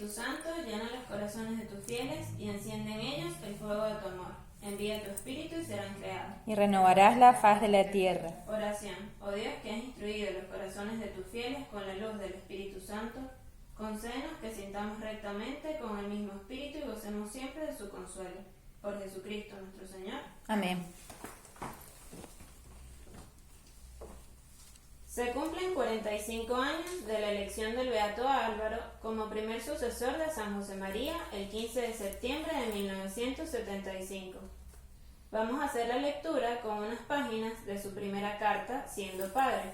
Espíritu Santo, llena los corazones de tus fieles y enciende en ellos el fuego de tu amor. Envía tu Espíritu y serán creados. Y renovarás la faz de la tierra. Oración. Oh Dios, que has instruido los corazones de tus fieles con la luz del Espíritu Santo, concédenos que sintamos rectamente con el mismo Espíritu y gocemos siempre de su consuelo. Por Jesucristo nuestro Señor. Amén. Se cumplen 45 años de la elección del Beato Álvaro como primer sucesor de San José María el 15 de septiembre de 1975. Vamos a hacer la lectura con unas páginas de su primera carta siendo padre.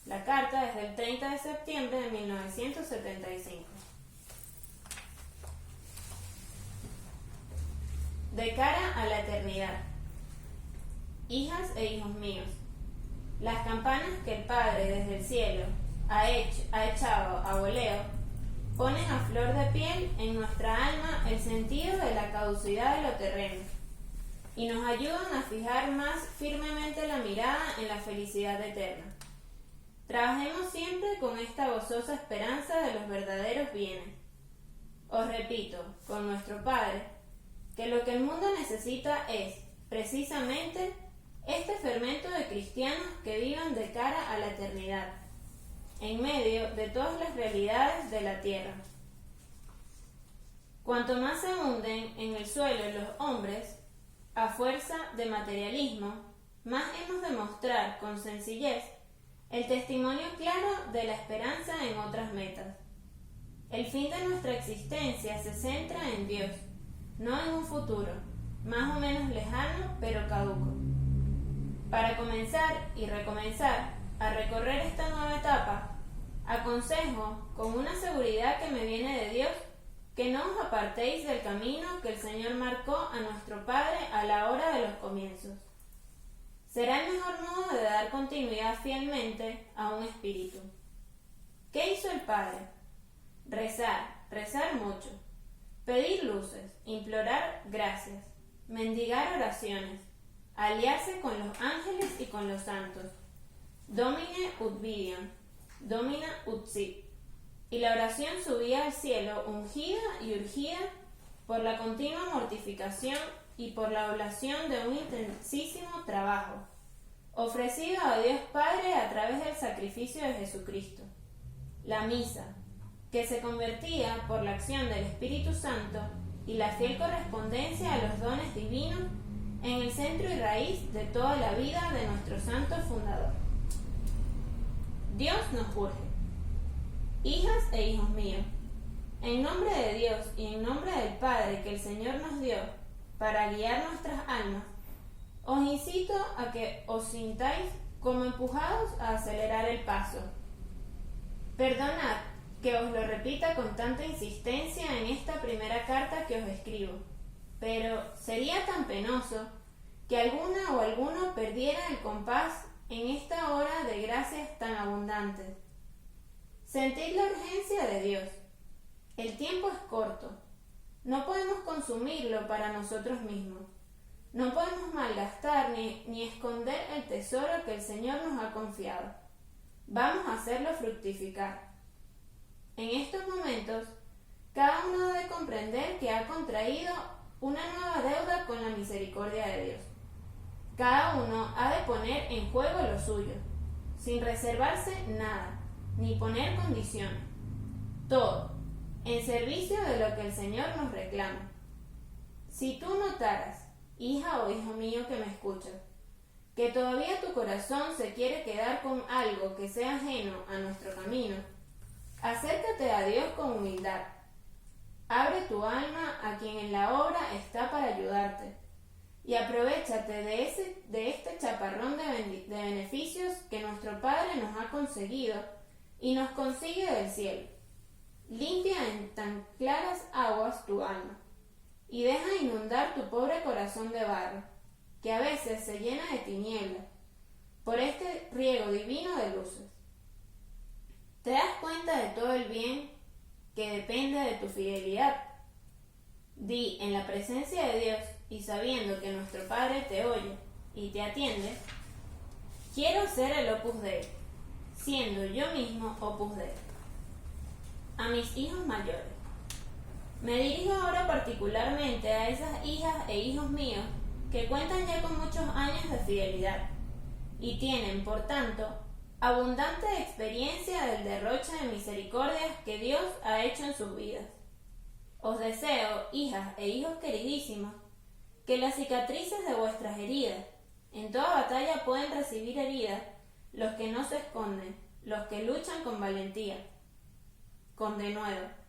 La carta es del 30 de septiembre de 1975. De cara a la eternidad. Hijas e hijos míos, las campanas que el Padre desde el cielo ha echado a voleo ponen a flor de piel en nuestra alma el sentido de la caducidad de lo terreno y nos ayudan a fijar más firmemente la mirada en la felicidad eterna. Trabajemos siempre con esta gozosa esperanza de los verdaderos bienes. Os repito, con nuestro Padre, que lo que el mundo necesita es, precisamente, este fermento de cristianos que vivan de cara a la eternidad, en medio de todas las realidades de la tierra. Cuanto más se hunden en el suelo los hombres, a fuerza de materialismo, más hemos de mostrar con sencillez el testimonio claro de la esperanza en otras metas. El fin de nuestra existencia se centra en Dios, no en un futuro, más o menos lejano, pero caduco. Para comenzar y recomenzar a recorrer esta nueva etapa, aconsejo, con una seguridad que me viene de Dios, que no os apartéis del camino que el Señor marcó a nuestro Padre a la hora de los comienzos. Será el mejor modo de dar continuidad fielmente a un espíritu. ¿Qué hizo el Padre? Rezar mucho, pedir luces, implorar gracias, mendigar oraciones, aliarse con los ángeles y con los santos. Domine ut vidiam, domina ut sit. Y la oración subía al cielo ungida y urgida por la continua mortificación y por la oblación de un intensísimo trabajo, ofrecido a Dios Padre a través del sacrificio de Jesucristo. La misa, que se convertía por la acción del Espíritu Santo y la fiel correspondencia a los dones divinos en el centro y raíz de toda la vida de nuestro santo fundador. Dios nos urge. Hijas e hijos míos, en nombre de Dios y en nombre del Padre que el Señor nos dio para guiar nuestras almas, os incito a que os sintáis como empujados a acelerar el paso. Perdonad que os lo repita con tanta insistencia en esta primera carta que os escribo, pero sería tan penoso que alguna o alguno perdiera el compás en esta hora de gracias tan abundantes. Sentid la urgencia de Dios. El tiempo es corto. No podemos consumirlo para nosotros mismos. No podemos malgastar ni esconder el tesoro que el Señor nos ha confiado. Vamos a hacerlo fructificar. En estos momentos, cada uno debe comprender que ha contraído una nueva deuda con la misericordia de Dios. Cada uno ha de poner en juego lo suyo, sin reservarse nada, ni poner condiciones. Todo, en servicio de lo que el Señor nos reclama. Si tú notaras, hija o hijo mío que me escuchas, que todavía tu corazón se quiere quedar con algo que sea ajeno a nuestro camino, acércate a Dios con humildad. Abre tu alma a quien en la obra está para ayudarte y aprovéchate de este chaparrón de beneficios que nuestro Padre nos ha conseguido y nos consigue del cielo. Limpia en tan claras aguas tu alma y deja inundar tu pobre corazón de barro, que a veces se llena de tinieblas, por este riego divino de luces. ¿Te das cuenta de todo el bien que depende de tu fidelidad? Di en la presencia de Dios y sabiendo que nuestro Padre te oye y te atiende, quiero ser el Opus Dei, siendo yo mismo Opus Dei. A mis hijos mayores, Me dirijo ahora particularmente a esas hijas e hijos míos que cuentan ya con muchos años de fidelidad y tienen, por tanto, abundante experiencia del derroche de misericordias que Dios ha hecho en sus vidas. Os deseo, hijas e hijos queridísimos, que las cicatrices de vuestras heridas, en toda batalla pueden recibir heridas los que no se esconden, los que luchan con valentía, con denuedo.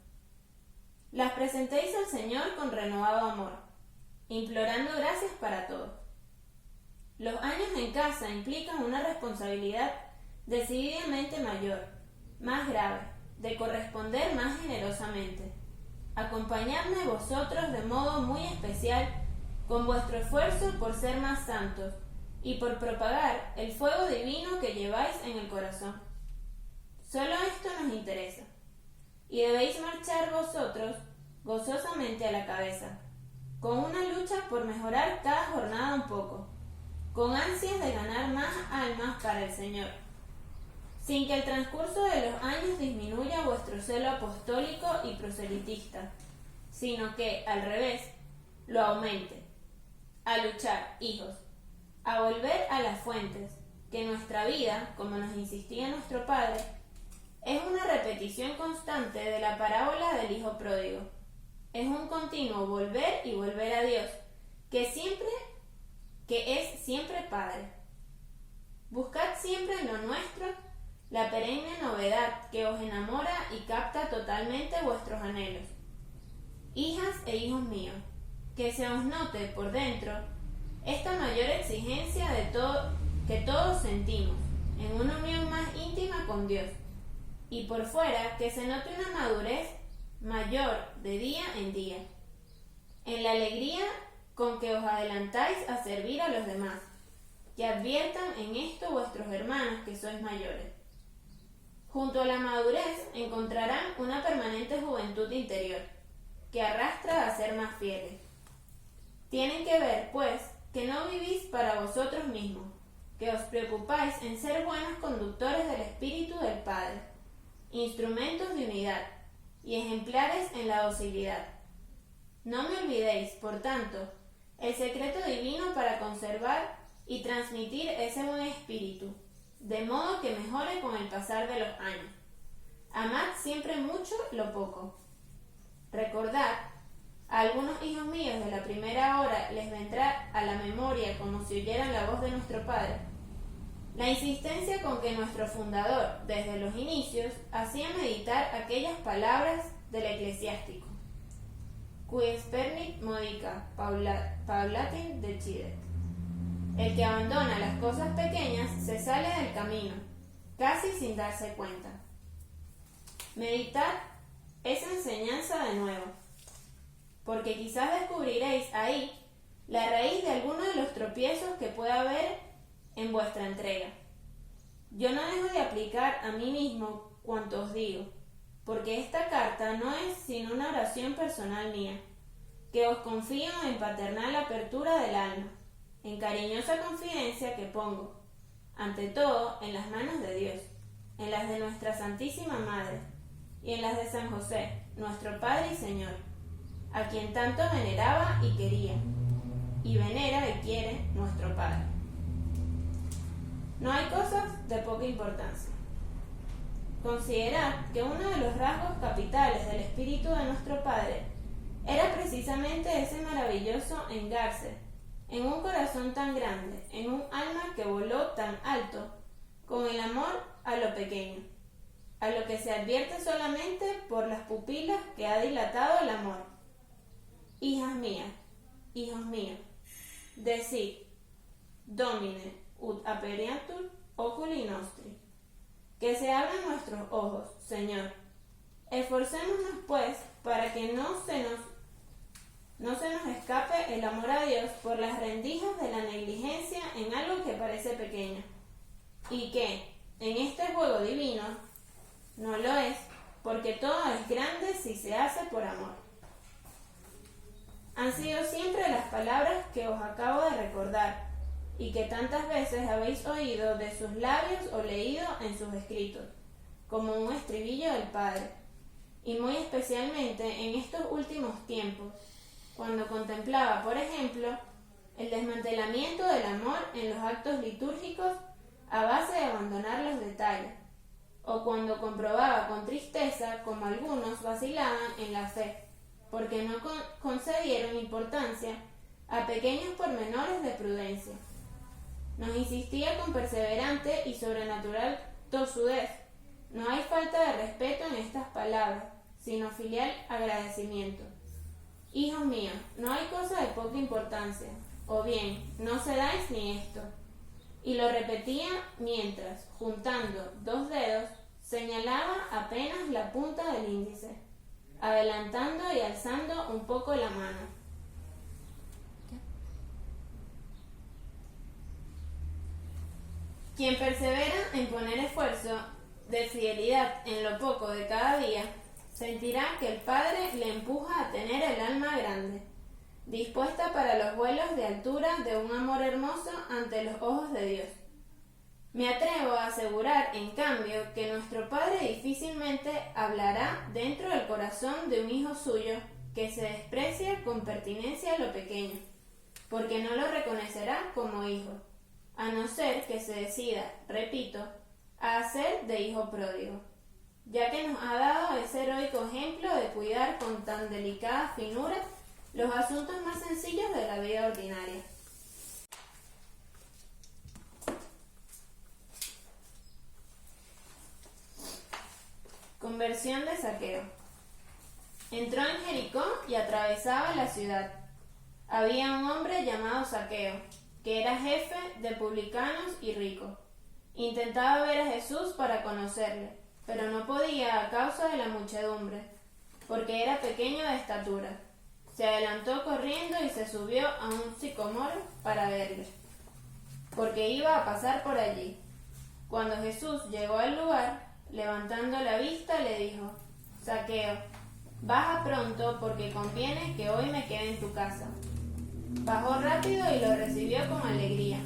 Las presentéis al Señor con renovado amor, implorando gracias para todo. Los años en casa implican una responsabilidad decididamente mayor, más grave, de corresponder más generosamente. Acompañadme vosotros de modo muy especial con vuestro esfuerzo por ser más santos y por propagar el fuego divino que lleváis en el corazón. Solo esto nos interesa, y debéis marchar vosotros gozosamente a la cabeza, con una lucha por mejorar cada jornada un poco, con ansias de ganar más almas para el Señor, sin que el transcurso de los años disminuya vuestro celo apostólico y proselitista, sino que, al revés, lo aumente. A luchar, hijos, a volver a las fuentes, que nuestra vida, como nos insistía nuestro Padre, es una repetición constante de la parábola del Hijo Pródigo. Es un continuo volver y volver a Dios, que es siempre Padre. Buscad siempre en lo nuestro la perenne novedad que os enamora y capta totalmente vuestros anhelos. Hijas e hijos míos, que se os note por dentro esta mayor exigencia de todo que todos sentimos, en una unión más íntima con Dios, y por fuera que se note una madurez mayor de día en día, en la alegría con que os adelantáis a servir a los demás, que adviertan en esto vuestros hermanos que sois mayores. Junto a la madurez encontrarán una permanente juventud interior, que arrastra a ser más fieles. Tienen que ver, pues, que no vivís para vosotros mismos, que os preocupáis en ser buenos conductores del Espíritu del Padre, instrumentos de unidad y ejemplares en la docilidad. No me olvidéis, por tanto, el secreto divino para conservar y transmitir ese buen espíritu, de modo que mejore con el pasar de los años. Amad siempre mucho lo poco. Recordad, a algunos hijos míos de la primera hora les vendrá a la memoria como si oyeran la voz de nuestro Padre, la insistencia con que nuestro fundador, desde los inicios, hacía meditar aquellas palabras del eclesiástico, qui spernit modica paulatin decidet. El que abandona las cosas pequeñas se sale del camino, casi sin darse cuenta. Meditad esa enseñanza de nuevo, porque quizás descubriréis ahí la raíz de alguno de los tropiezos que pueda haber en vuestra entrega. Yo no dejo de aplicar a mí mismo cuanto os digo, porque esta carta no es sino una oración personal mía, que os confío en paternal apertura del alma, en cariñosa confidencia que pongo, ante todo, en las manos de Dios, en las de nuestra Santísima Madre, y en las de San José, nuestro Padre y Señor, a quien tanto veneraba y quería, y venera y quiere nuestro Padre. No hay cosas de poca importancia. Considerad que uno de los rasgos capitales del espíritu de nuestro Padre era precisamente ese maravilloso engarce en un corazón tan grande, en un alma que voló tan alto, con el amor a lo pequeño, a lo que se advierte solamente por las pupilas que ha dilatado el amor. Hijas mías, hijos míos, decid, Domine, ut aperiantur oculi nostri, que se abran nuestros ojos, Señor. Esforcémonos, pues, para que no se nos escape el amor a Dios por las rendijas de la negligencia en algo que parece pequeño, y que, en este juego divino, no lo es, porque todo es grande si se hace por amor. Han sido siempre las palabras que os acabo de recordar, y que tantas veces habéis oído de sus labios o leído en sus escritos, como un estribillo del Padre. y muy especialmente en estos últimos tiempos, cuando contemplaba, por ejemplo, el desmantelamiento del amor en los actos litúrgicos a base de abandonar los detalles, o cuando comprobaba con tristeza como algunos vacilaban en la fe, porque no concedieron importancia a pequeños pormenores de prudencia. Nos insistía con perseverante y sobrenatural tosudez. No hay falta de respeto en estas palabras, sino filial agradecimiento. Hijos míos, no hay cosa de poca importancia, o bien, no cedáis ni esto. Y lo repetía mientras, juntando 2 dedos, señalaba apenas la punta del índice, adelantando y alzando un poco la mano. Quien persevera en poner esfuerzo de fidelidad en lo poco de cada día, sentirá que el Padre le empuja a tener el alma grande, dispuesta para los vuelos de altura de un amor hermoso ante los ojos de Dios. Me atrevo a asegurar, en cambio, que nuestro Padre difícilmente hablará dentro del corazón de un hijo suyo que se desprecia con pertinencia lo pequeño, porque no lo reconocerá como hijo, a no ser que se decida, repito, a hacer de hijo pródigo, ya que nos ha dado ese heroico ejemplo de cuidar con tan delicada finura los asuntos más sencillos de la vida ordinaria. Conversión de Zaqueo. Entró en Jericó y atravesaba la ciudad. Había un hombre llamado Zaqueo, que era jefe de publicanos y rico. Intentaba ver a Jesús para conocerle, pero no podía a causa de la muchedumbre, porque era pequeño de estatura. Se adelantó corriendo y se subió a un sicomoro para verle, porque iba a pasar por allí. Cuando Jesús llegó al lugar, levantando la vista, le dijo: Zaqueo, baja pronto, porque conviene que hoy me quede en tu casa. Bajó rápido y lo recibió con alegría.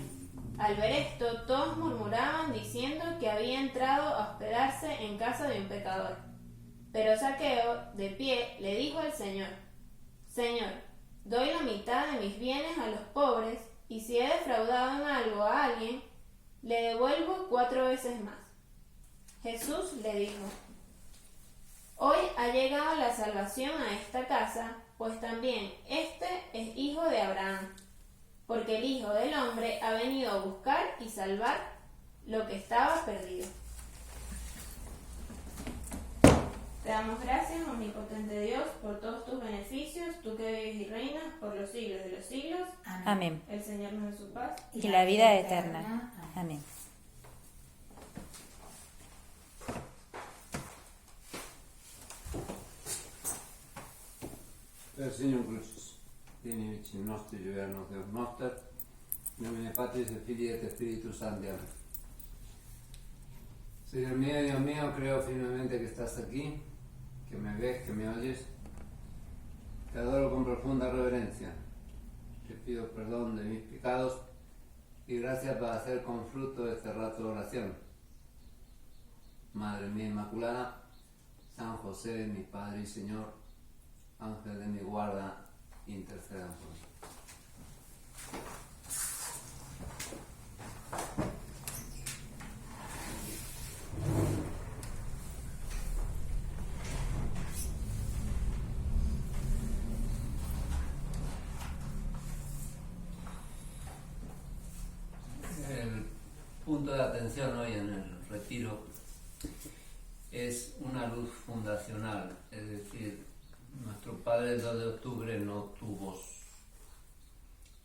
Al ver esto, todos murmuraban diciendo que había entrado a hospedarse en casa de un pecador. Pero Zaqueo, de pie, le dijo al Señor: Señor, doy la mitad de mis bienes a los pobres, y si he defraudado en algo a alguien, le devuelvo 4 veces más. Jesús le dijo: Hoy ha llegado la salvación a esta casa, pues también este es hijo de Abraham, porque el Hijo del Hombre ha venido a buscar y salvar lo que estaba perdido. Te damos gracias, omnipotente Dios, por todos tus beneficios, tú que vives y reinas por los siglos de los siglos. Amén. El Señor nos dé su paz Y la vida eterna. Amén. Per Signor Crucis, vieni vicino nostri, gioverno Deus noster, in nomine Patris et Filii et Spiritus Sancti. Amén. Señor mío, Dios mío, creo firmemente que estás aquí, que me ves, que me oyes. Te adoro con profunda reverencia. Te pido perdón de mis pecados y gracias para hacer con fruto este rato de oración. Madre mía Inmaculada, San José, mi Padre y Señor, Ángel de mi guarda, intercedan por mí. El punto de atención hoy en el retiro es una luz fundacional, es decir, nuestro Padre el 2 de octubre no tuvo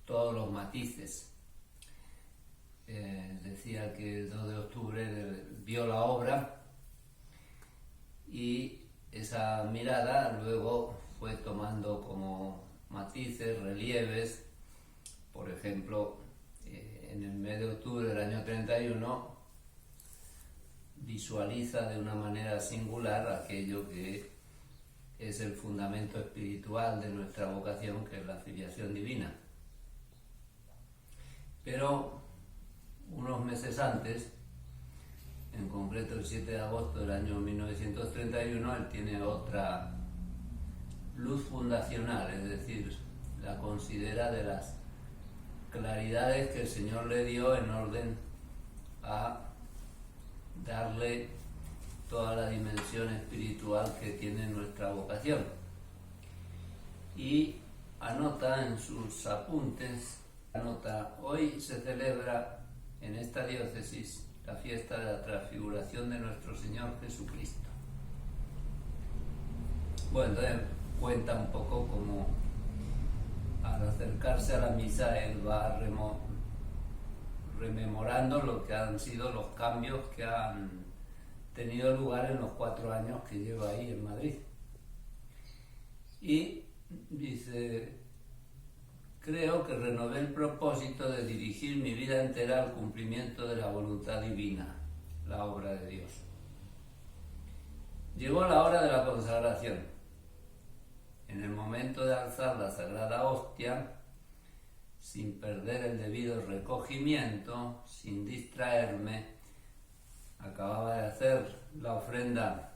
todos los matices. Decía que el 2 de octubre vio la obra y esa mirada luego fue tomando como matices, relieves. Por ejemplo, en el mes de octubre del año 31 visualiza de una manera singular aquello que es el fundamento espiritual de nuestra vocación, que es la filiación divina. Pero unos meses antes en concreto el 7 de agosto del año 1931, él tiene otra luz fundacional, es decir, la considera de las claridades que el Señor le dio en orden a darle toda la dimensión espiritual que tiene nuestra vocación. Y anota en sus apuntes, hoy se celebra en esta diócesis la fiesta de la transfiguración de nuestro Señor Jesucristo. Bueno, entonces cuenta un poco cómo al acercarse a la misa él va rememorando lo que han sido los cambios que han tenido lugar en los 4 años que lleva ahí en Madrid. Y dice: creo que renové el propósito de dirigir mi vida entera al cumplimiento de la voluntad divina, la obra de Dios. Llegó la hora de la consagración. En el momento de alzar la sagrada hostia, sin perder el debido recogimiento, sin distraerme, acababa de hacer la ofrenda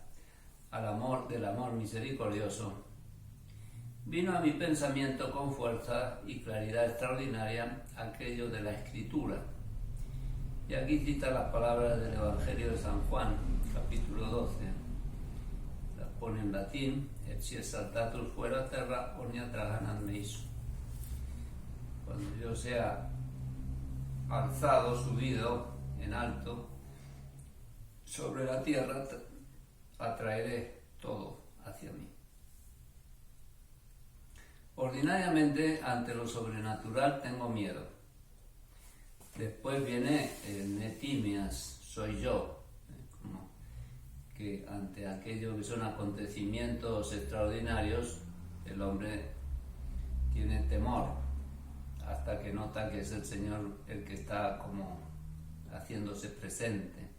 del amor misericordioso. Vino a mi pensamiento con fuerza y claridad extraordinaria aquello de la Escritura. Y aquí cita las palabras del Evangelio de San Juan, capítulo 12. Las pone en latín: et si exaltatus fuera terra, omnia traganat meis. Cuando yo sea alzado, subido en alto sobre la tierra, atraeré todo hacia mí. Ordinariamente, ante lo sobrenatural tengo miedo. Después viene netimias, soy yo, como que ante aquello que son acontecimientos extraordinarios, el hombre tiene temor, hasta que nota que es el Señor el que está como haciéndose presente.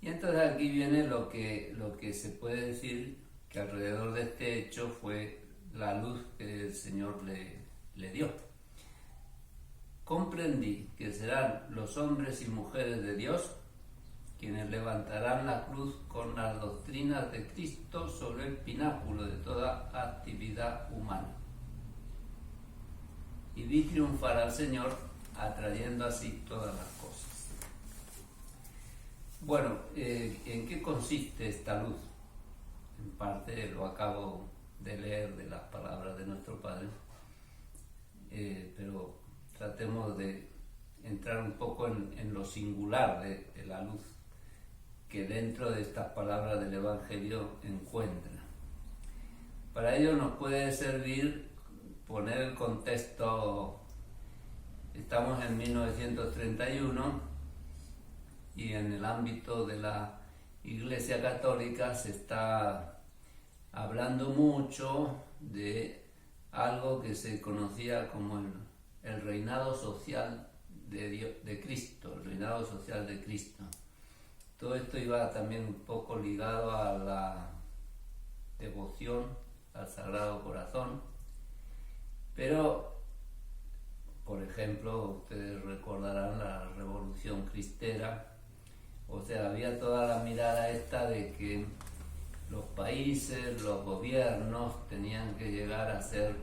Y entonces aquí viene lo que se puede decir que alrededor de este hecho fue la luz que el Señor le dio. Comprendí que serán los hombres y mujeres de Dios quienes levantarán la cruz con las doctrinas de Cristo sobre el pináculo de toda actividad humana. Y vi triunfar al Señor, atrayendo así todas las cosas. Bueno, ¿en qué consiste esta luz? En parte lo acabo de leer de las palabras de nuestro Padre, pero tratemos de entrar un poco en lo singular de la luz que dentro de estas palabras del Evangelio encuentra. Para ello nos puede servir poner el contexto. Estamos en 1931 y en el ámbito de la Iglesia Católica se está hablando mucho de algo que se conocía como el reinado social de Cristo, el reinado social de Cristo. Todo esto iba también un poco ligado a la devoción al Sagrado Corazón, pero, por ejemplo, ustedes recordarán la Revolución Cristera, o sea, había toda la mirada esta de que los países, los gobiernos tenían que llegar a ser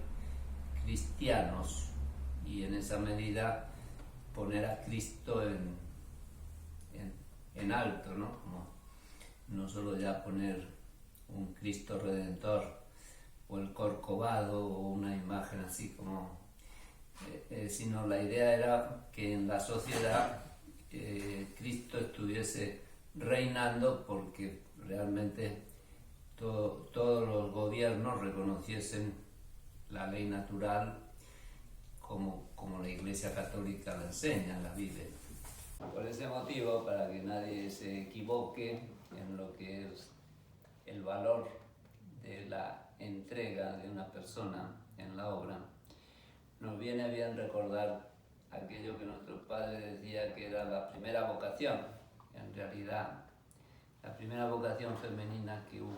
cristianos y en esa medida poner a Cristo en alto, ¿no? Como no solo ya poner un Cristo Redentor o el Corcovado o una imagen así como, sino la idea era que en la sociedad Cristo estuviese reinando, porque realmente todos los gobiernos reconociesen la ley natural como la Iglesia Católica la enseña, la vive. Por ese motivo, para que nadie se equivoque en lo que es el valor de la entrega de una persona en la obra, nos viene bien recordar aquello que nuestro Padre decía que era la primera vocación, en realidad la primera vocación femenina que hubo,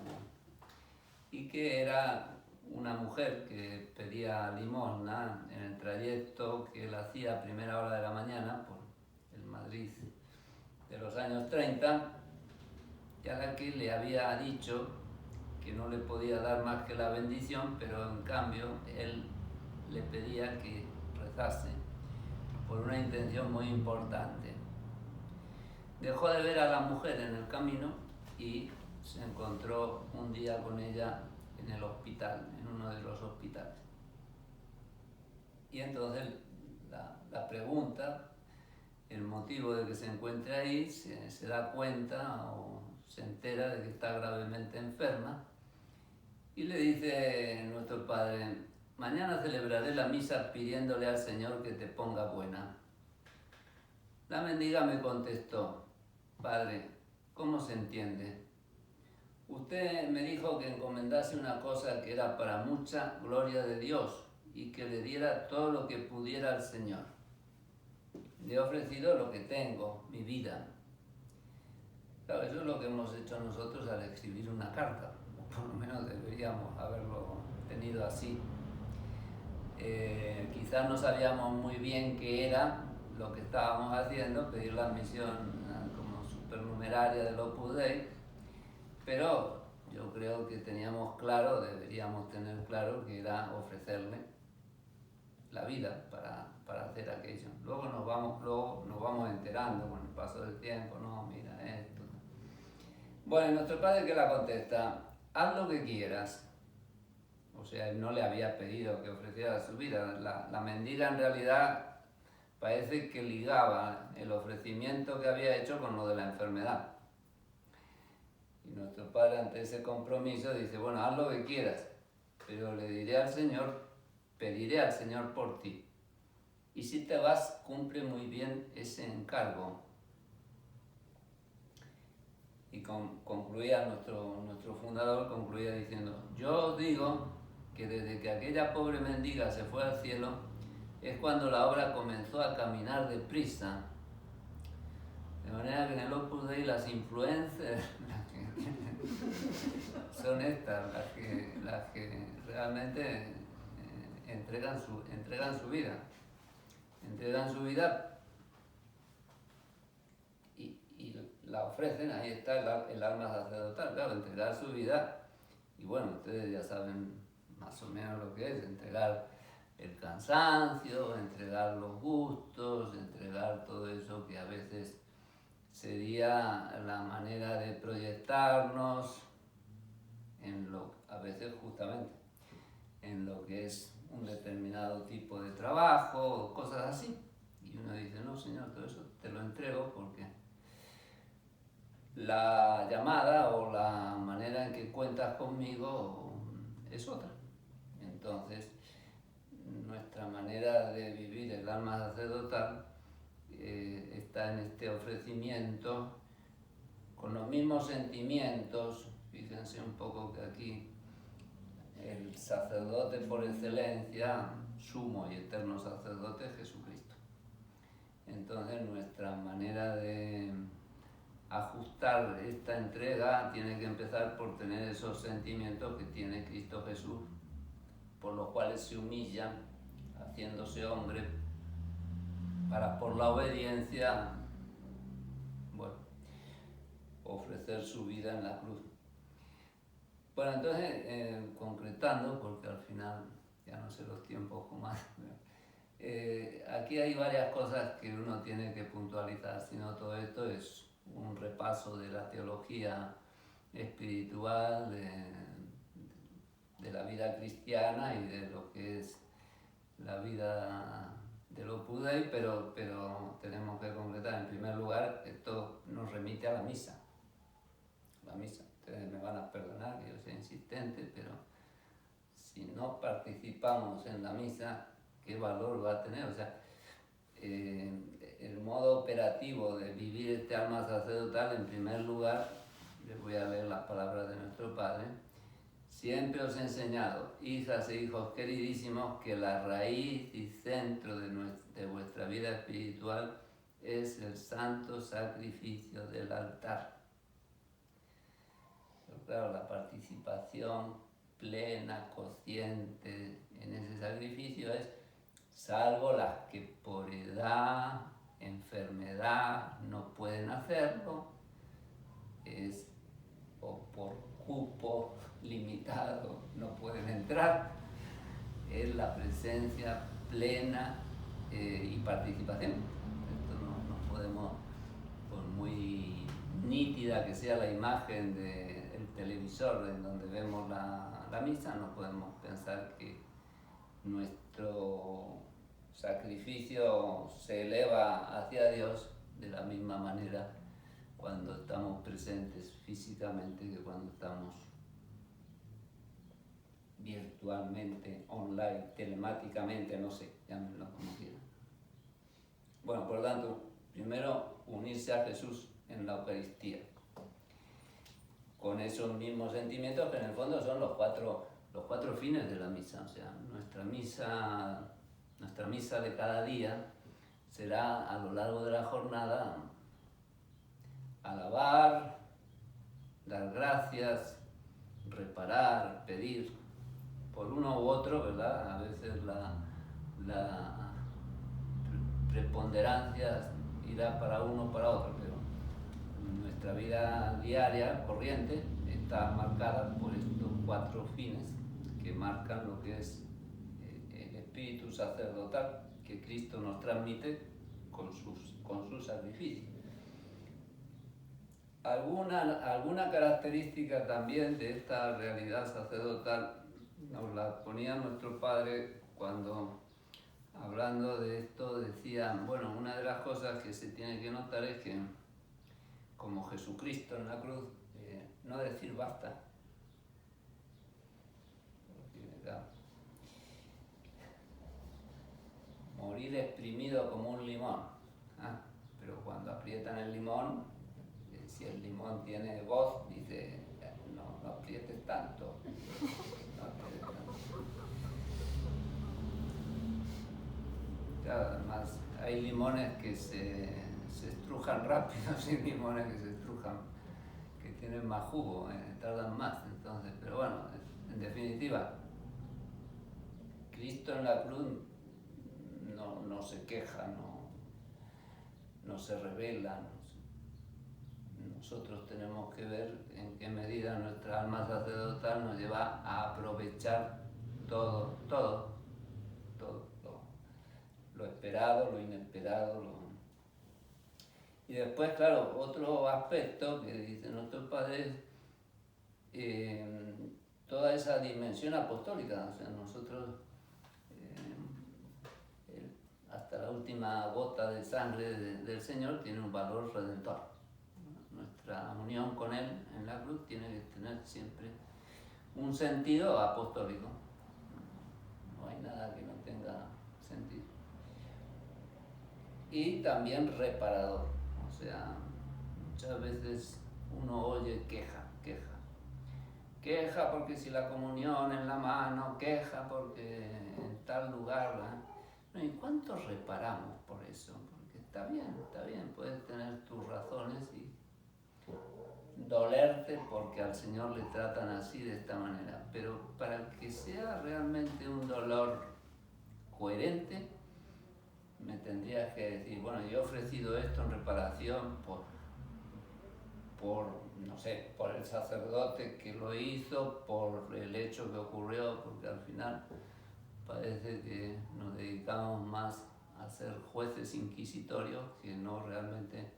y que era una mujer que pedía limosna en el trayecto que él hacía a primera hora de la mañana por el Madrid de los años 30, y a la que le había dicho que no le podía dar más que la bendición, pero en cambio él le pedía que rezase por una intención muy importante. Dejó de ver a la mujer en el camino y se encontró un día con ella en el hospital, en uno de los hospitales. Y entonces la pregunta, el motivo de que se encuentre ahí, se da cuenta o se entera de que está gravemente enferma y le dice nuestro padre: mañana celebraré la misa pidiéndole al Señor que te ponga buena. La mendiga me contestó: padre, ¿cómo se entiende? Usted me dijo que encomendase una cosa que era para mucha gloria de Dios y que le diera todo lo que pudiera al Señor. Le he ofrecido lo que tengo, mi vida. Claro, eso es lo que hemos hecho nosotros al escribir una carta, o por lo menos deberíamos haberlo tenido así. Quizás no sabíamos muy bien qué era lo que estábamos haciendo, pedir la admisión como supernumeraria del Opus Dei, pero yo creo que teníamos claro, deberíamos tener claro, que era ofrecerle la vida para hacer aquello. Luego nos vamos enterando con el paso del tiempo, no, mira esto. Bueno, nuestro padre, ¿qué la contesta? Haz lo que quieras. O sea, él no le había pedido que ofreciera su vida. La mendiga en realidad parece que ligaba el ofrecimiento que había hecho con lo de la enfermedad. Y nuestro padre, ante ese compromiso, dice: bueno, haz lo que quieras, pero le diré al Señor, pediré al Señor por ti. Y si te vas, cumple muy bien ese encargo. Y concluía nuestro fundador, concluía diciendo: yo os digo que desde que aquella pobre mendiga se fue al cielo, es cuando la obra comenzó a caminar deprisa. De manera que en el Opus Dei las influencias son estas, las que realmente entregan su vida. Entregan su vida y la ofrecen. Ahí está el alma sacerdotal, claro, entregar su vida. Y bueno, ustedes ya saben más o menos lo que es: entregar el cansancio, entregar los gustos, entregar todo eso que a veces sería la manera de proyectarnos a veces justamente en lo que es un determinado tipo de trabajo o cosas así. Y uno dice: no, Señor, todo eso te lo entrego porque la llamada o la manera en que cuentas conmigo es otra. Entonces, nuestra manera de vivir el alma sacerdotal está en este ofrecimiento con los mismos sentimientos. Fíjense un poco que aquí el sacerdote por excelencia, sumo y eterno sacerdote, es Jesucristo. Entonces nuestra manera de ajustar esta entrega tiene que empezar por tener esos sentimientos que tiene Cristo Jesús, por los cuales se humilla, haciéndose hombre, para por la obediencia, bueno, ofrecer su vida en la cruz. Bueno, entonces, concretando, porque al final ya no sé los tiempos como aquí hay varias cosas que uno tiene que puntualizar, si no todo esto es un repaso de la teología espiritual, de la vida cristiana y de lo que es la vida del Opus Dei, pero tenemos que concretar. En primer lugar, esto nos remite a la misa. La misa. Ustedes me van a perdonar que yo sea insistente, pero si no participamos en la misa, ¿qué valor va a tener? O sea, el modo operativo de vivir este alma sacerdotal, en primer lugar, les voy a leer las palabras de nuestro Padre: siempre os he enseñado, hijas e hijos queridísimos, que la raíz y centro de vuestra vida espiritual es el santo sacrificio del altar. Pero claro, la participación plena, consciente en ese sacrificio es: salvo las que por edad, enfermedad no pueden hacerlo, o por cupo limitado no pueden entrar, es la presencia plena y participación. Esto no podemos, por muy nítida que sea la imagen del televisor en donde vemos la misa, no podemos pensar que nuestro sacrificio se eleva hacia Dios de la misma manera cuando estamos presentes físicamente que cuando estamos virtualmente, online, telemáticamente, no sé, llámenlo como quieran. Bueno, por lo tanto, primero unirse a Jesús en la Eucaristía, con esos mismos sentimientos que en el fondo son los cuatro fines de la misa. O sea, nuestra misa de cada día será a lo largo de la jornada alabar, dar gracias, reparar, pedir por uno u otro, ¿verdad? A veces la preponderancia irá para uno o para otro, pero nuestra vida diaria, corriente, está marcada por estos cuatro fines que marcan lo que es el espíritu sacerdotal que Cristo nos transmite con su sacrificio. Alguna característica también de esta realidad sacerdotal nos la ponía nuestro Padre cuando, hablando de esto, decía, bueno, una de las cosas que se tiene que notar es que, como Jesucristo en la cruz, no decir basta. Porque, claro, morir exprimido como un limón, pero cuando aprietan el limón, si el limón tiene voz, dice, no aprietes tanto. No aprietes tanto. Claro, además, hay limones que se estrujan rápido, y limones que se estrujan, que tienen más jugo, tardan más. Entonces, pero bueno, en definitiva, Cristo en la cruz no se queja, no se revela. Nosotros tenemos que ver en qué medida nuestra alma sacerdotal nos lleva a aprovechar todo, lo esperado, lo inesperado. Y después, claro, otro aspecto que dice nuestro Padre es toda esa dimensión apostólica. O sea, nosotros, hasta la última gota de sangre del Señor tiene un valor redentor. Nuestra unión con Él en la cruz tiene que tener siempre un sentido apostólico. No hay nada que no tenga sentido. Y también reparador. O sea, muchas veces uno oye queja porque si la comunión en la mano, queja porque en tal lugar, ¿no? ¿Y cuánto reparamos por eso? Porque está bien, puedes tener tus razones y dolerte porque al Señor le tratan así, de esta manera, pero para que sea realmente un dolor coherente, me tendrías que decir, bueno, yo he ofrecido esto en reparación no sé, por el sacerdote que lo hizo, por el hecho que ocurrió, porque al final parece que nos dedicamos más a ser jueces inquisitorios que no realmente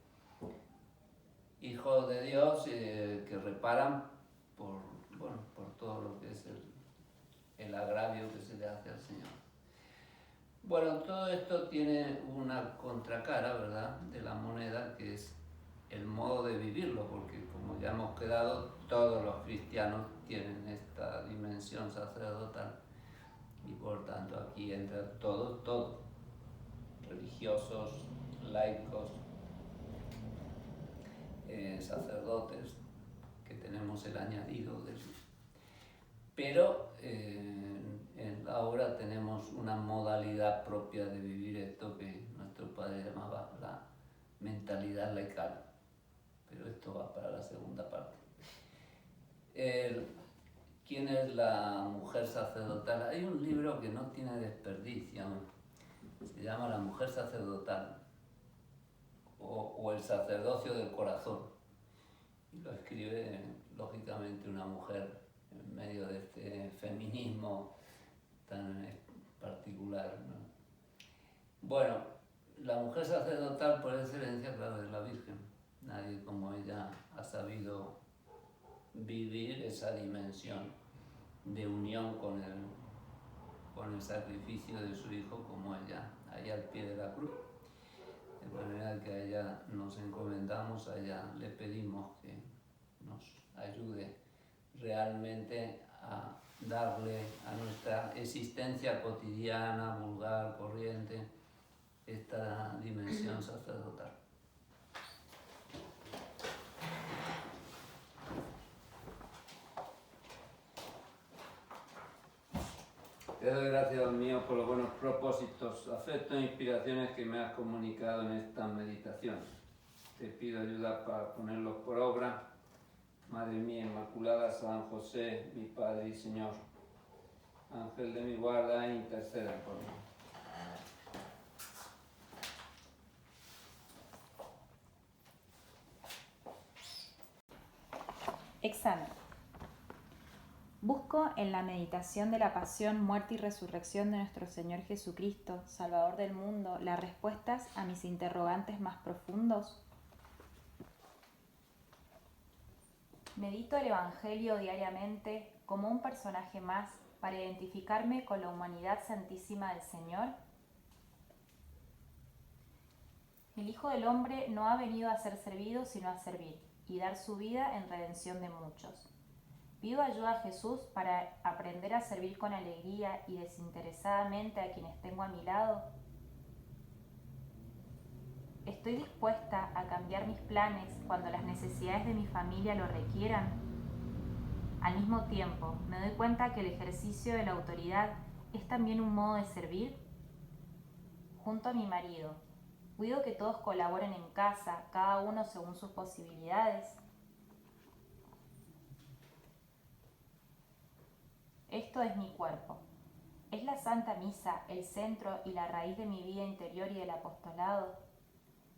hijos de Dios que reparan por todo lo que es el agravio que se le hace al Señor. Bueno, todo esto tiene una contracara, ¿verdad?, de la moneda, que es el modo de vivirlo, porque como ya hemos quedado, todos los cristianos tienen esta dimensión sacerdotal y por tanto aquí entra todo, religiosos, laicos, sacerdotes, que tenemos el añadido de eso. Pero en la obra tenemos una modalidad propia de vivir esto que nuestro Padre llamaba la mentalidad laical. Pero esto va para la segunda parte. ¿Quién es la mujer sacerdotal? Hay un libro que no tiene desperdicio, se llama La mujer sacerdotal, o el sacerdocio del corazón. Y lo escribe, lógicamente, una mujer en medio de este feminismo tan particular, ¿no? Bueno, la mujer sacerdotal por excelencia, claro, es la Virgen. Nadie como ella ha sabido vivir esa dimensión de unión con el sacrificio de su Hijo como ella, ahí al pie de la cruz. De manera que a ella nos encomendamos, a ella le pedimos que nos ayude realmente a darle a nuestra existencia cotidiana, vulgar, corriente, esta dimensión sacerdotal. Te doy gracias, Dios mío, por los buenos propósitos, afectos e inspiraciones que me has comunicado en esta meditación. Te pido ayuda para ponerlos por obra. Madre mía Inmaculada, San José, mi Padre y Señor, Ángel de mi guarda, interceda por mí. Examen. Busco en la meditación de la pasión, muerte y resurrección de nuestro Señor Jesucristo, Salvador del mundo, las respuestas a mis interrogantes más profundos. Medito el Evangelio diariamente como un personaje más para identificarme con la humanidad santísima del Señor. El Hijo del Hombre no ha venido a ser servido, sino a servir y dar su vida en redención de muchos. Pido ayuda a Jesús para aprender a servir con alegría y desinteresadamente a quienes tengo a mi lado. Estoy dispuesta a cambiar mis planes cuando las necesidades de mi familia lo requieran. Al mismo tiempo, me doy cuenta que el ejercicio de la autoridad es también un modo de servir. Junto a mi marido, cuido que todos colaboren en casa, cada uno según sus posibilidades. Esto es mi cuerpo. ¿Es la Santa Misa el centro y la raíz de mi vida interior y del apostolado?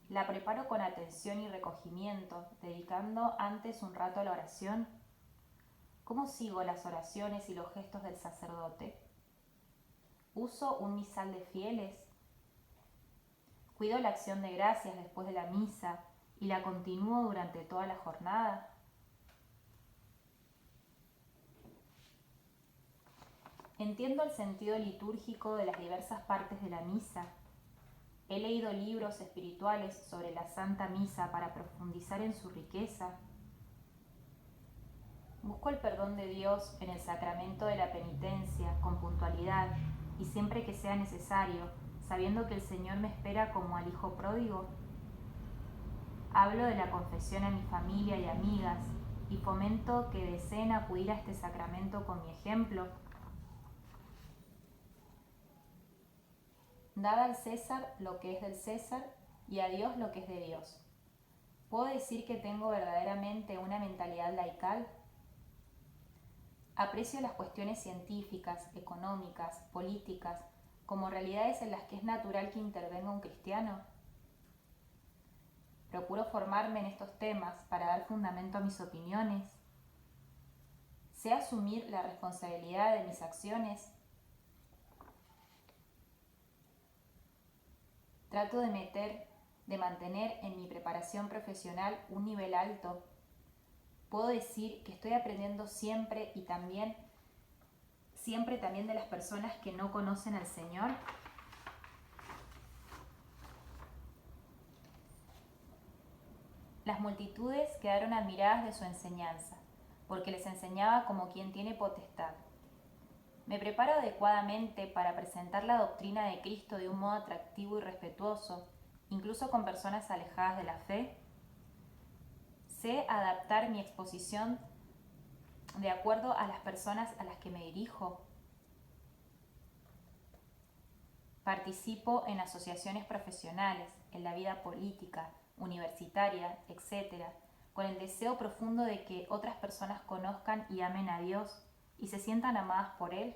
La preparo con atención y recogimiento, dedicando antes un rato a la oración. ¿Cómo sigo las oraciones y los gestos del sacerdote? ¿Uso un misal de fieles? ¿Cuido la acción de gracias después de la misa y la continúo durante toda la jornada? Entiendo el sentido litúrgico de las diversas partes de la misa. He leído libros espirituales sobre la Santa Misa para profundizar en su riqueza. Busco el perdón de Dios en el sacramento de la penitencia con puntualidad y siempre que sea necesario, sabiendo que el Señor me espera como al hijo pródigo. Hablo de la confesión a mi familia y amigas y fomento que deseen acudir a este sacramento con mi ejemplo. Dad al César lo que es del César y a Dios lo que es de Dios. ¿Puedo decir que tengo verdaderamente una mentalidad laical? Aprecio las cuestiones científicas, económicas, políticas, como realidades en las que es natural que intervenga un cristiano. Procuro formarme en estos temas para dar fundamento a mis opiniones. ¿Sé asumir la responsabilidad de mis acciones? Trato de mantener en mi preparación profesional un nivel alto. Puedo decir que estoy aprendiendo siempre y también de las personas que no conocen al Señor. Las multitudes quedaron admiradas de su enseñanza, porque les enseñaba como quien tiene potestad. Me preparo adecuadamente para presentar la doctrina de Cristo de un modo atractivo y respetuoso, incluso con personas alejadas de la fe. Sé adaptar mi exposición de acuerdo a las personas a las que me dirijo. Participo en asociaciones profesionales, en la vida política, universitaria, etc., con el deseo profundo de que otras personas conozcan y amen a Dios y se sientan amadas por Él.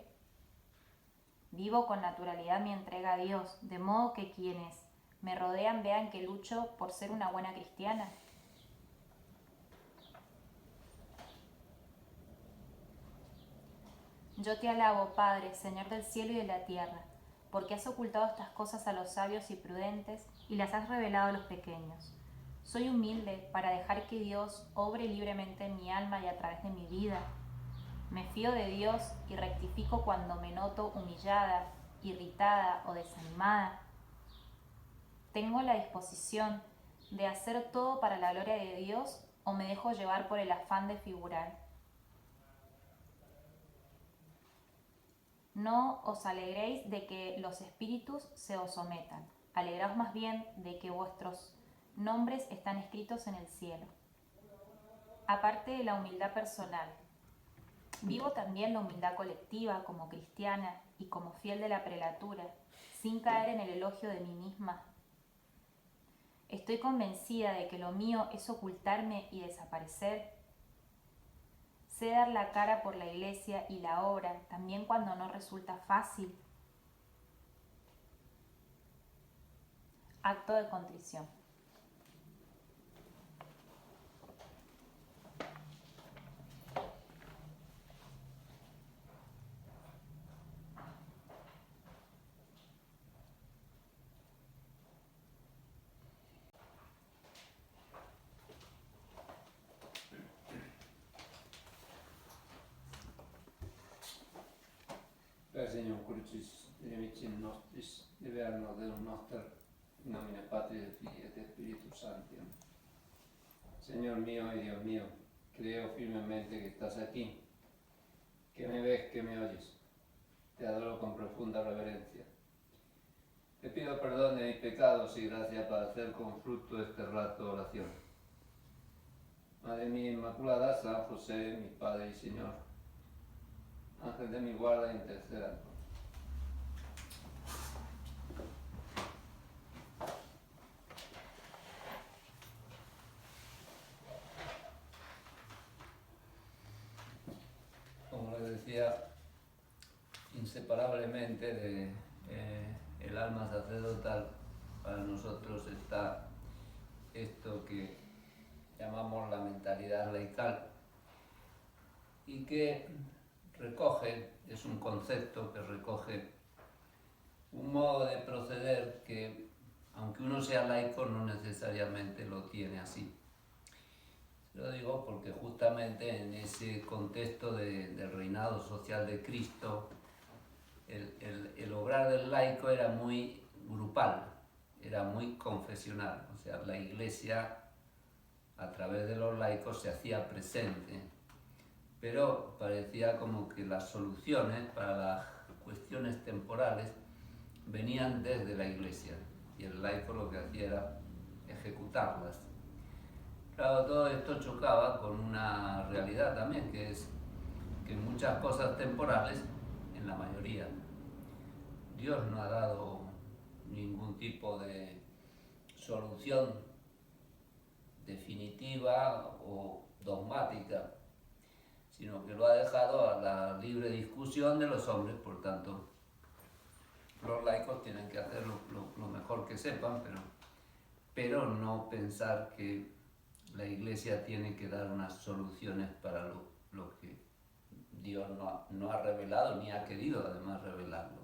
Vivo con naturalidad mi entrega a Dios, de modo que quienes me rodean vean que lucho por ser una buena cristiana. Yo te alabo, Padre, Señor del cielo y de la tierra, porque has ocultado estas cosas a los sabios y prudentes y las has revelado a los pequeños. Soy humilde para dejar que Dios obre libremente en mi alma y a través de mi vida. Me fío de Dios y rectifico cuando me noto humillada, irritada o desanimada. Tengo la disposición de hacer todo para la gloria de Dios o me dejo llevar por el afán de figurar. No os alegréis de que los espíritus se os sometan. Alegraos más bien de que vuestros nombres están escritos en el cielo. Aparte de la humildad personal, vivo también la humildad colectiva como cristiana y como fiel de la prelatura, sin caer en el elogio de mí misma. Estoy convencida de que lo mío es ocultarme y desaparecer. Sé dar la cara por la iglesia y la obra, también cuando no resulta fácil. Acto de contrición. Per Signor Crucis, Remicin nostris, libernos de noster, nomine Patris et Filii et Spiritus Sancti. Señor mío y Dios mío, creo firmemente que estás aquí, que me ves, que me oyes. Te adoro con profunda reverencia. Te pido perdón de mis pecados y gracia para hacer con fruto este rato oración. Madre mía Inmaculada, San José, mi Padre y Señor, Ángel de mi guarda, interceda. Como les decía, inseparablemente de el alma sacerdotal, para nosotros está esto que llamamos la mentalidad laical y que recoge, es un concepto que recoge un modo de proceder que, aunque uno sea laico, no necesariamente lo tiene así. Lo digo porque justamente en ese contexto del reinado social de Cristo, el obrar del laico era muy grupal, era muy confesional, o sea, la Iglesia a través de los laicos se hacía presente, pero parecía como que las soluciones para las cuestiones temporales venían desde la Iglesia y el laico lo que hacía era ejecutarlas. Claro, todo esto chocaba con una realidad también, que es que muchas cosas temporales, en la mayoría, Dios no ha dado ningún tipo de solución definitiva o dogmática, sino que lo ha dejado a la libre discusión de los hombres. Por tanto, los laicos tienen que hacer lo mejor que sepan, pero no pensar que la Iglesia tiene que dar unas soluciones para lo que Dios no ha revelado ni ha querido además revelarlo.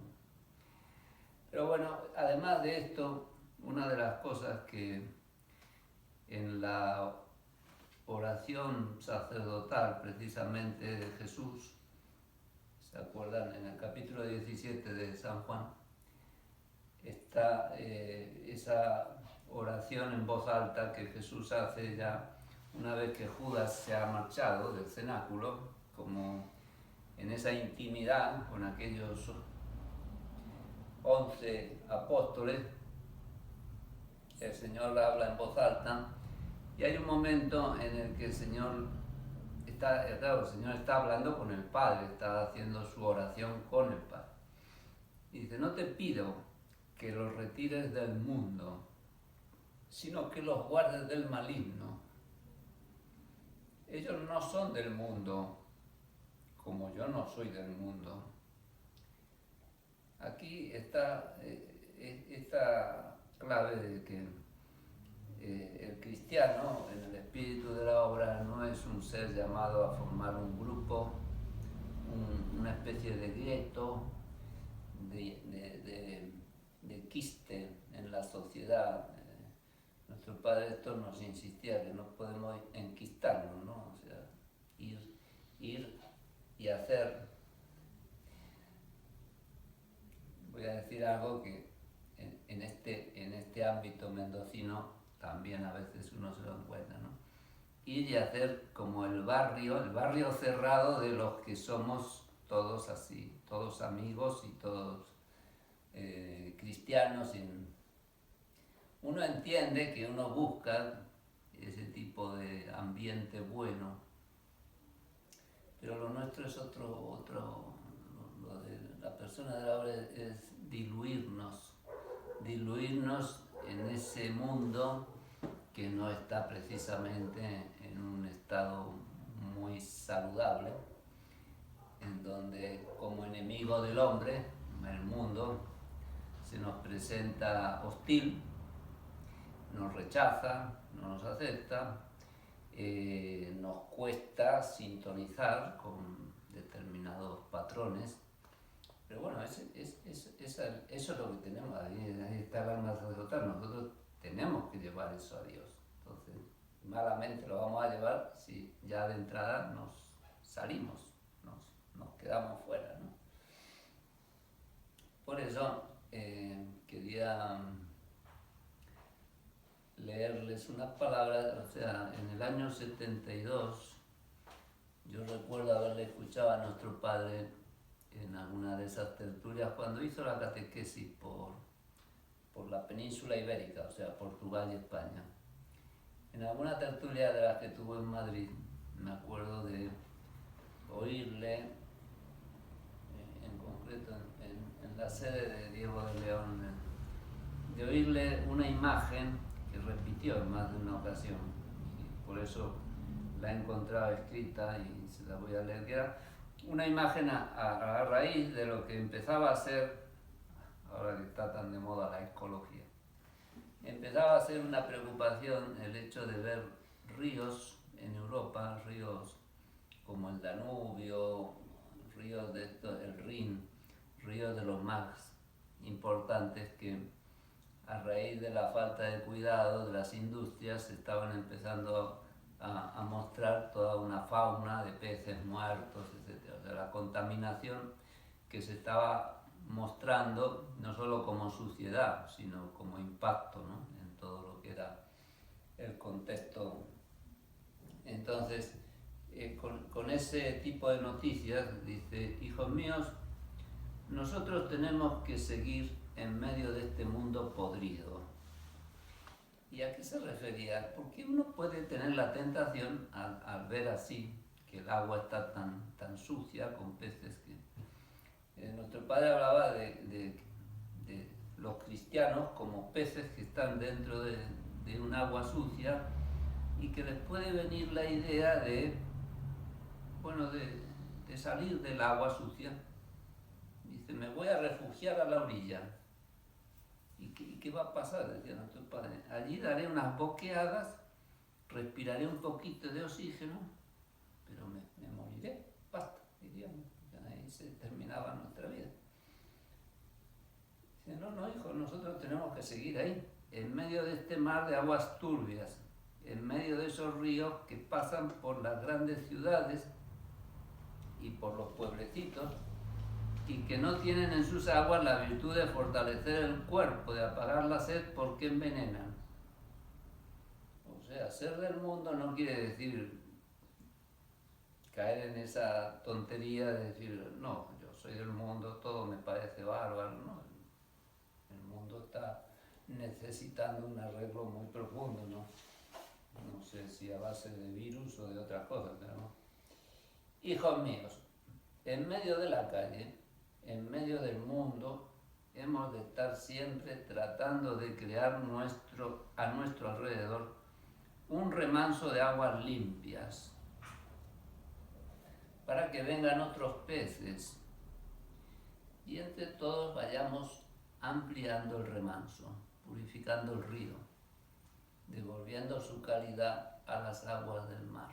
Pero bueno, además de esto, una de las cosas que en la oración sacerdotal precisamente de Jesús, ¿se acuerdan? En el capítulo 17 de San Juan está esa oración en voz alta que Jesús hace ya una vez que Judas se ha marchado del cenáculo, como en esa intimidad con aquellos 11 apóstoles. El Señor habla en voz alta y hay un momento en el que el Señor está hablando con el Padre, está haciendo su oración con el Padre. Y dice: no te pido que los retires del mundo, sino que los guardes del maligno. Ellos no son del mundo, como yo no soy del mundo. Aquí está esta clave de que el cristiano, en el espíritu de la obra, no es un ser llamado a formar un grupo, una especie de gueto, de quiste en la sociedad. Nuestro padre Héctor nos insistía que no podemos enquistarnos, ¿no? O sea, ir y hacer. Voy a decir algo que en este ámbito mendocino también a veces uno se lo encuentra, ¿no? Ir y hacer como el barrio cerrado de los que somos todos así, todos amigos y todos cristianos. Uno entiende que uno busca ese tipo de ambiente bueno, pero lo nuestro es otro lo de la persona de la obra es diluirnos en ese mundo que no está precisamente en un estado muy saludable, en donde como enemigo del hombre, el mundo se nos presenta hostil, nos rechaza, no nos acepta, nos cuesta sintonizar con determinados patrones. Pero bueno, eso es lo que tenemos, ahí está el alma sacerdotal. Nosotros tenemos que llevar eso a Dios. Entonces, malamente lo vamos a llevar si ya de entrada nos salimos, nos quedamos fuera, ¿no? Por eso quería leerles unas palabras. O sea, en el año 72, yo recuerdo haberle escuchado a nuestro padre en alguna de esas tertulias cuando hizo la catequesis por la península ibérica, o sea, Portugal y España. En alguna tertulia de las que tuvo en Madrid, me acuerdo de oírle, en concreto en la sede de Diego de León, de oírle una imagen que repitió en más de una ocasión, y por eso la he encontrado escrita y se la voy a leer, que era una imagen a raíz de lo que empezaba a ser, ahora que está tan de moda la ecología, empezaba a ser una preocupación el hecho de ver ríos en Europa, ríos como el Danubio, ríos el Rin, ríos de los más importantes que a raíz de la falta de cuidado de las industrias estaban empezando a mostrar toda una fauna de peces muertos, etc. O sea, la contaminación que se estaba mostrando no solo como suciedad, sino como impacto, ¿no?, en todo lo que era el contexto. Entonces, con ese tipo de noticias, dice: hijos míos, nosotros tenemos que seguir en medio de este mundo podrido. ¿Y a qué se refería? Porque uno puede tener la tentación al ver así, que el agua está tan sucia, con peces que... nuestro padre hablaba de los cristianos como peces que están dentro de un agua sucia y que les puede venir la idea de salir del agua sucia. Dice: me voy a refugiar a la orilla. ¿Y qué va a pasar?, decía nuestro padre. Allí daré unas boqueadas, respiraré un poquito de oxígeno, pero me moriré, basta, diríamos. Ahí se terminaba nuestra vida. Dice: no, hijo, nosotros tenemos que seguir ahí, en medio de este mar de aguas turbias, en medio de esos ríos que pasan por las grandes ciudades y por los pueblecitos, y que no tienen en sus aguas la virtud de fortalecer el cuerpo, de apagar la sed, porque envenenan. O sea, ser del mundo no quiere decir caer en esa tontería de decir: no, yo soy del mundo, todo me parece bárbaro. No, el mundo está necesitando un arreglo muy profundo, ¿no? No sé si a base de virus o de otras cosas, pero no. Hijos míos, en medio de la calle, en medio del mundo, hemos de estar siempre tratando de crear a nuestro alrededor un remanso de aguas limpias, para que vengan otros peces y entre todos vayamos ampliando el remanso. purificando el río, devolviendo su calidad a las aguas del mar.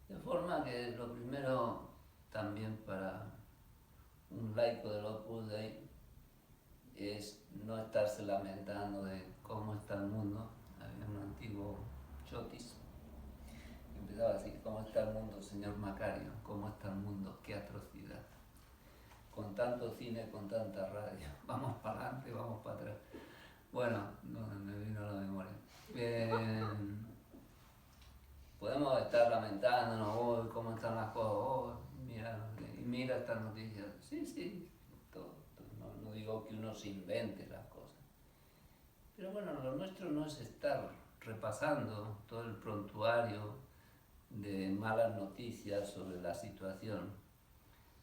De forma que lo primero también para un laico del Opus Dei es no estarse lamentando de cómo está el mundo. Había un antiguo chotis que empezaba así: ¿cómo está el mundo, señor Macario? ¿Cómo está el mundo? ¡Qué atrocidad! Con tanto cine, con tanta radio, vamos para adelante, vamos para atrás. Bueno, no, me vino a la memoria. Podemos estar lamentándonos: oh, cómo están las cosas, oh, mira estas noticias. Sí, no digo que uno se invente las cosas. Pero bueno, lo nuestro no es estar repasando todo el prontuario de malas noticias sobre la situación,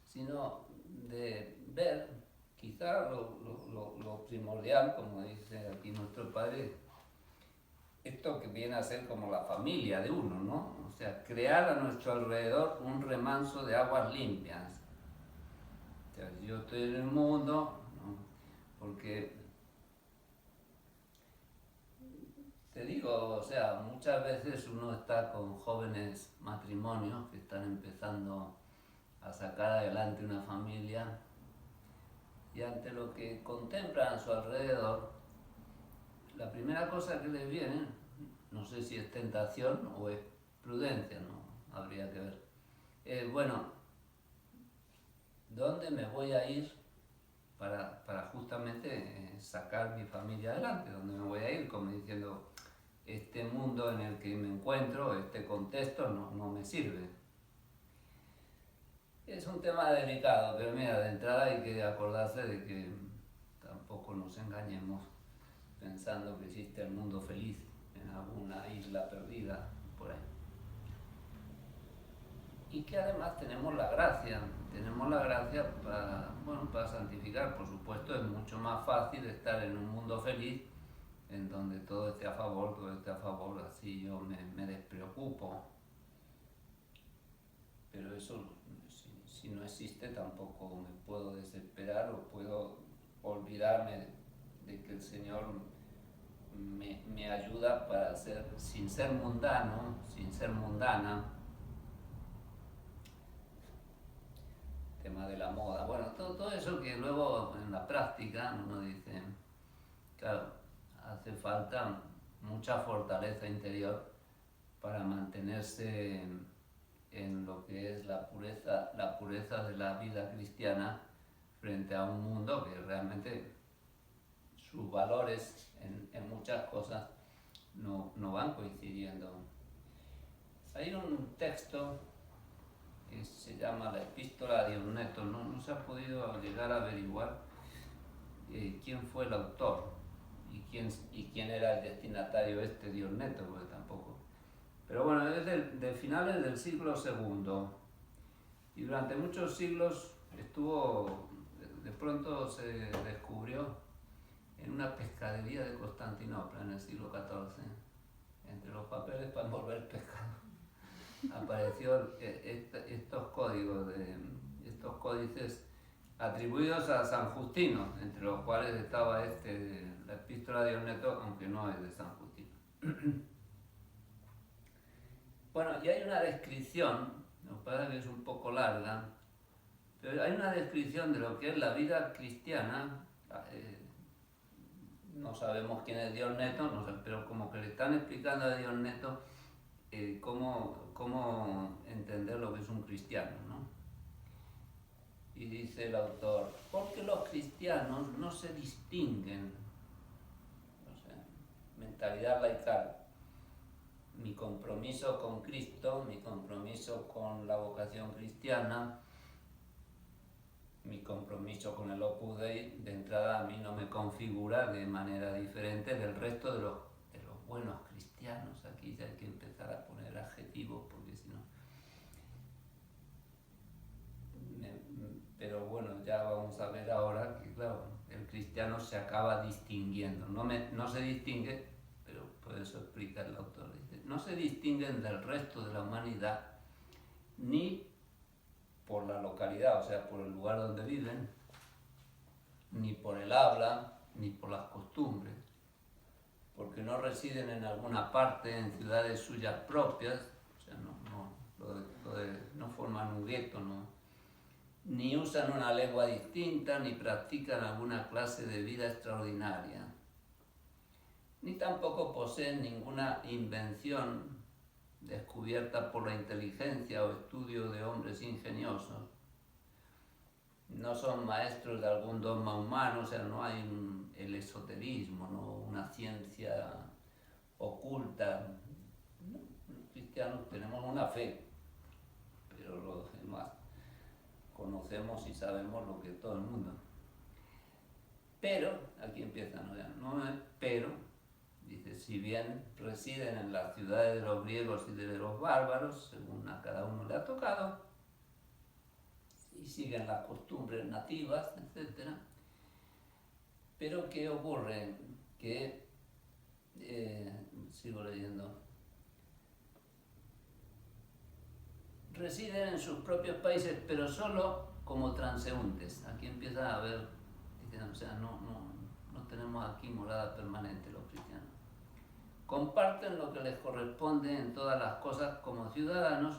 sino de ver quizá lo primordial, como dice aquí nuestro padre, esto que viene a ser como la familia de uno, ¿no? O sea, crear a nuestro alrededor un remanso de aguas limpias. O sea, yo estoy en el mundo, ¿no? Porque te digo, o sea, muchas veces uno está con jóvenes matrimonios que están empezando a sacar adelante una familia, y ante lo que contemplan a su alrededor, la primera cosa que les viene, no sé si es tentación o es prudencia, no habría que ver, es: bueno, ¿dónde me voy a ir para justamente sacar mi familia adelante? ¿Dónde me voy a ir? Como diciendo, este mundo en el que me encuentro, este contexto no me sirve. Es un tema delicado, pero mira, de entrada hay que acordarse de que tampoco nos engañemos pensando que existe el mundo feliz en alguna isla perdida por ahí. Y que además tenemos la gracia para santificar. Por supuesto, es mucho más fácil estar en un mundo feliz en donde todo esté a favor, así yo me despreocupo. Pero eso, si no existe, tampoco me puedo desesperar o puedo olvidarme de que el Señor me ayuda para ser, sin ser mundano, sin ser mundana. Tema de la moda, bueno, todo eso que luego en la práctica uno dice, claro, hace falta mucha fortaleza interior para mantenerse en lo que es la pureza de la vida cristiana frente a un mundo que realmente sus valores en muchas cosas no van coincidiendo. Hay un texto que se llama la Epístola a Diogneto, no se ha podido llegar a averiguar quién fue el autor y quién era el destinatario Diogneto, porque tampoco. Pero bueno, es de finales del siglo II, y durante muchos siglos de pronto se descubrió en una pescadería de Constantinopla en el siglo XIV, entre los papeles para envolver pescado, apareció estos códices atribuidos a San Justino, entre los cuales estaba la Epístola de Diogneto, aunque no es de San Justino. Bueno, y hay una descripción, me parece que es un poco larga, pero hay una descripción de lo que es la vida cristiana. No sabemos quién es Diogneto, pero como que le están explicando a Diogneto cómo entender lo que es un cristiano, ¿no? Y dice el autor: porque los cristianos no se distinguen, o sea, mentalidad laical, mi compromiso con Cristo, mi compromiso con la vocación cristiana, mi compromiso con el Opus Dei, de entrada a mí no me configura de manera diferente del resto de los buenos cristianos. Aquí ya hay que empezar a poner adjetivos, porque si no... Pero bueno, ya vamos a ver ahora que, claro, el cristiano se acaba distinguiendo. No se distingue, pero por eso explica el autor. Dice, no se distinguen del resto de la humanidad ni por la localidad, o sea, por el lugar donde viven, ni por el habla, ni por las costumbres, porque no residen en alguna parte, en ciudades suyas propias, o sea, no forman un gueto, ni usan una lengua distinta, ni practican alguna clase de vida extraordinaria, ni tampoco poseen ninguna invención descubierta por la inteligencia o estudio de hombres ingeniosos. No son maestros de algún dogma humano, o sea, no hay el esoterismo, ¿no? Una ciencia oculta. Los cristianos tenemos una fe, pero los demás conocemos y sabemos lo que todo el mundo. Pero, aquí empieza, no es pero, dice, si bien residen en las ciudades de los griegos y de los bárbaros, según a cada uno le ha tocado, y siguen las costumbres nativas, etc. Pero ¿qué ocurre? Que, sigo leyendo, residen en sus propios países, pero solo como transeúntes. Aquí empieza a haber, o sea, no tenemos aquí morada permanente los cristianos. Comparten lo que les corresponde en todas las cosas como ciudadanos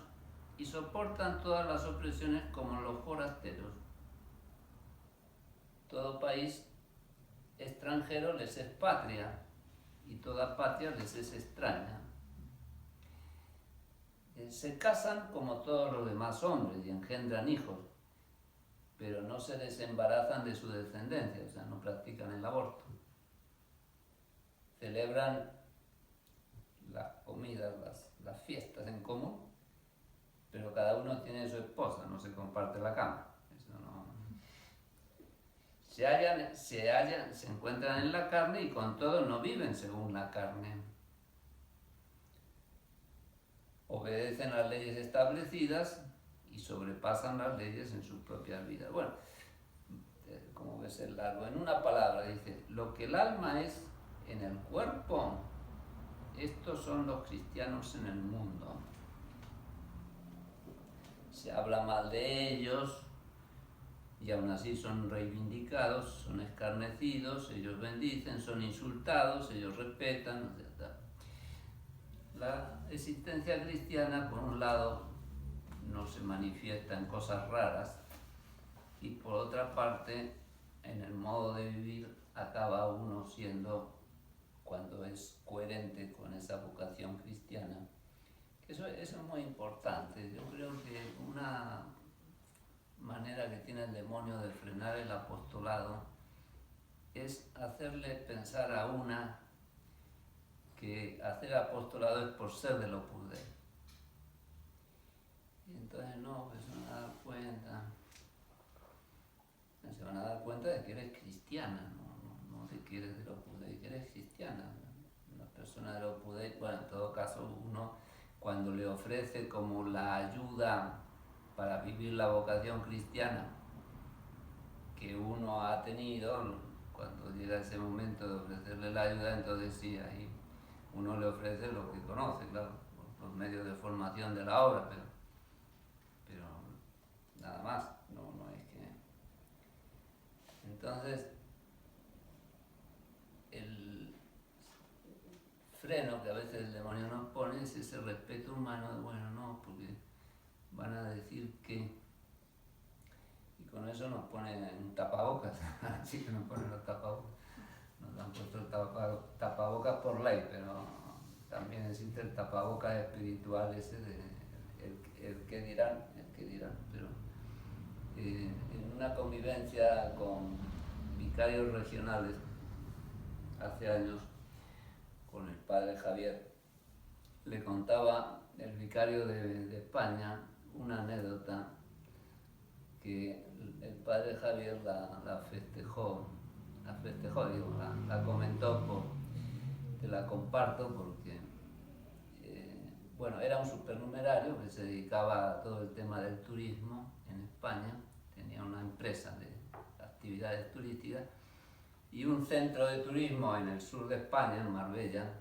y soportan todas las opresiones como los forasteros. Todo país extranjero les es patria y toda patria les es extraña. Se casan como todos los demás hombres y engendran hijos, pero no se desembarazan de su descendencia, o sea, no practican el aborto. Celebran las comidas, las fiestas en común, pero cada uno tiene su esposa, no se comparte la cama. Eso no. Se encuentran en la carne y con todo no viven según la carne. Obedecen las leyes establecidas y sobrepasan las leyes en sus propias vidas. Bueno, como ves es largo. En una palabra dice, lo que el alma es en el cuerpo, estos son los cristianos en el mundo. Se habla mal de ellos y aún así son reivindicados, son escarnecidos, ellos bendicen, son insultados, ellos respetan, etc. La existencia cristiana, por un lado, no se manifiesta en cosas raras y por otra parte, en el modo de vivir acaba uno siendo, cuando es coherente con esa vocación cristiana. Eso es muy importante. Yo creo que una manera que tiene el demonio de frenar el apostolado es hacerle pensar a una que hacer apostolado es por ser del Opus Dei. Y entonces pues se van a dar cuenta. Se van a dar cuenta de que eres cristiana, no de que eres del Opus Dei, que eres cristiana. Una persona del Opus Dei, bueno, en todo caso uno cuando le ofrece como la ayuda para vivir la vocación cristiana que uno ha tenido, cuando llega ese momento de ofrecerle la ayuda, entonces sí, ahí uno le ofrece lo que conoce, claro, por los medios de formación de la obra, pero nada más, no es que... Entonces, el freno que a veces el demonio nos pone es ese respeto humano de, bueno, no, porque van a decir que... Y con eso nos ponen un tapabocas, así que nos ponen los tapabocas. Nos han puesto el tapabocas por ley, pero también existe el tapabocas espiritual ese de el que dirán, pero en una convivencia con vicarios regionales hace años, con el padre Javier, le contaba el vicario de España una anécdota que el padre Javier la comentó, te la comparto porque, era un supernumerario que se dedicaba a todo el tema del turismo en España, tenía una empresa de actividades turísticas y un centro de turismo en el sur de España, en Marbella,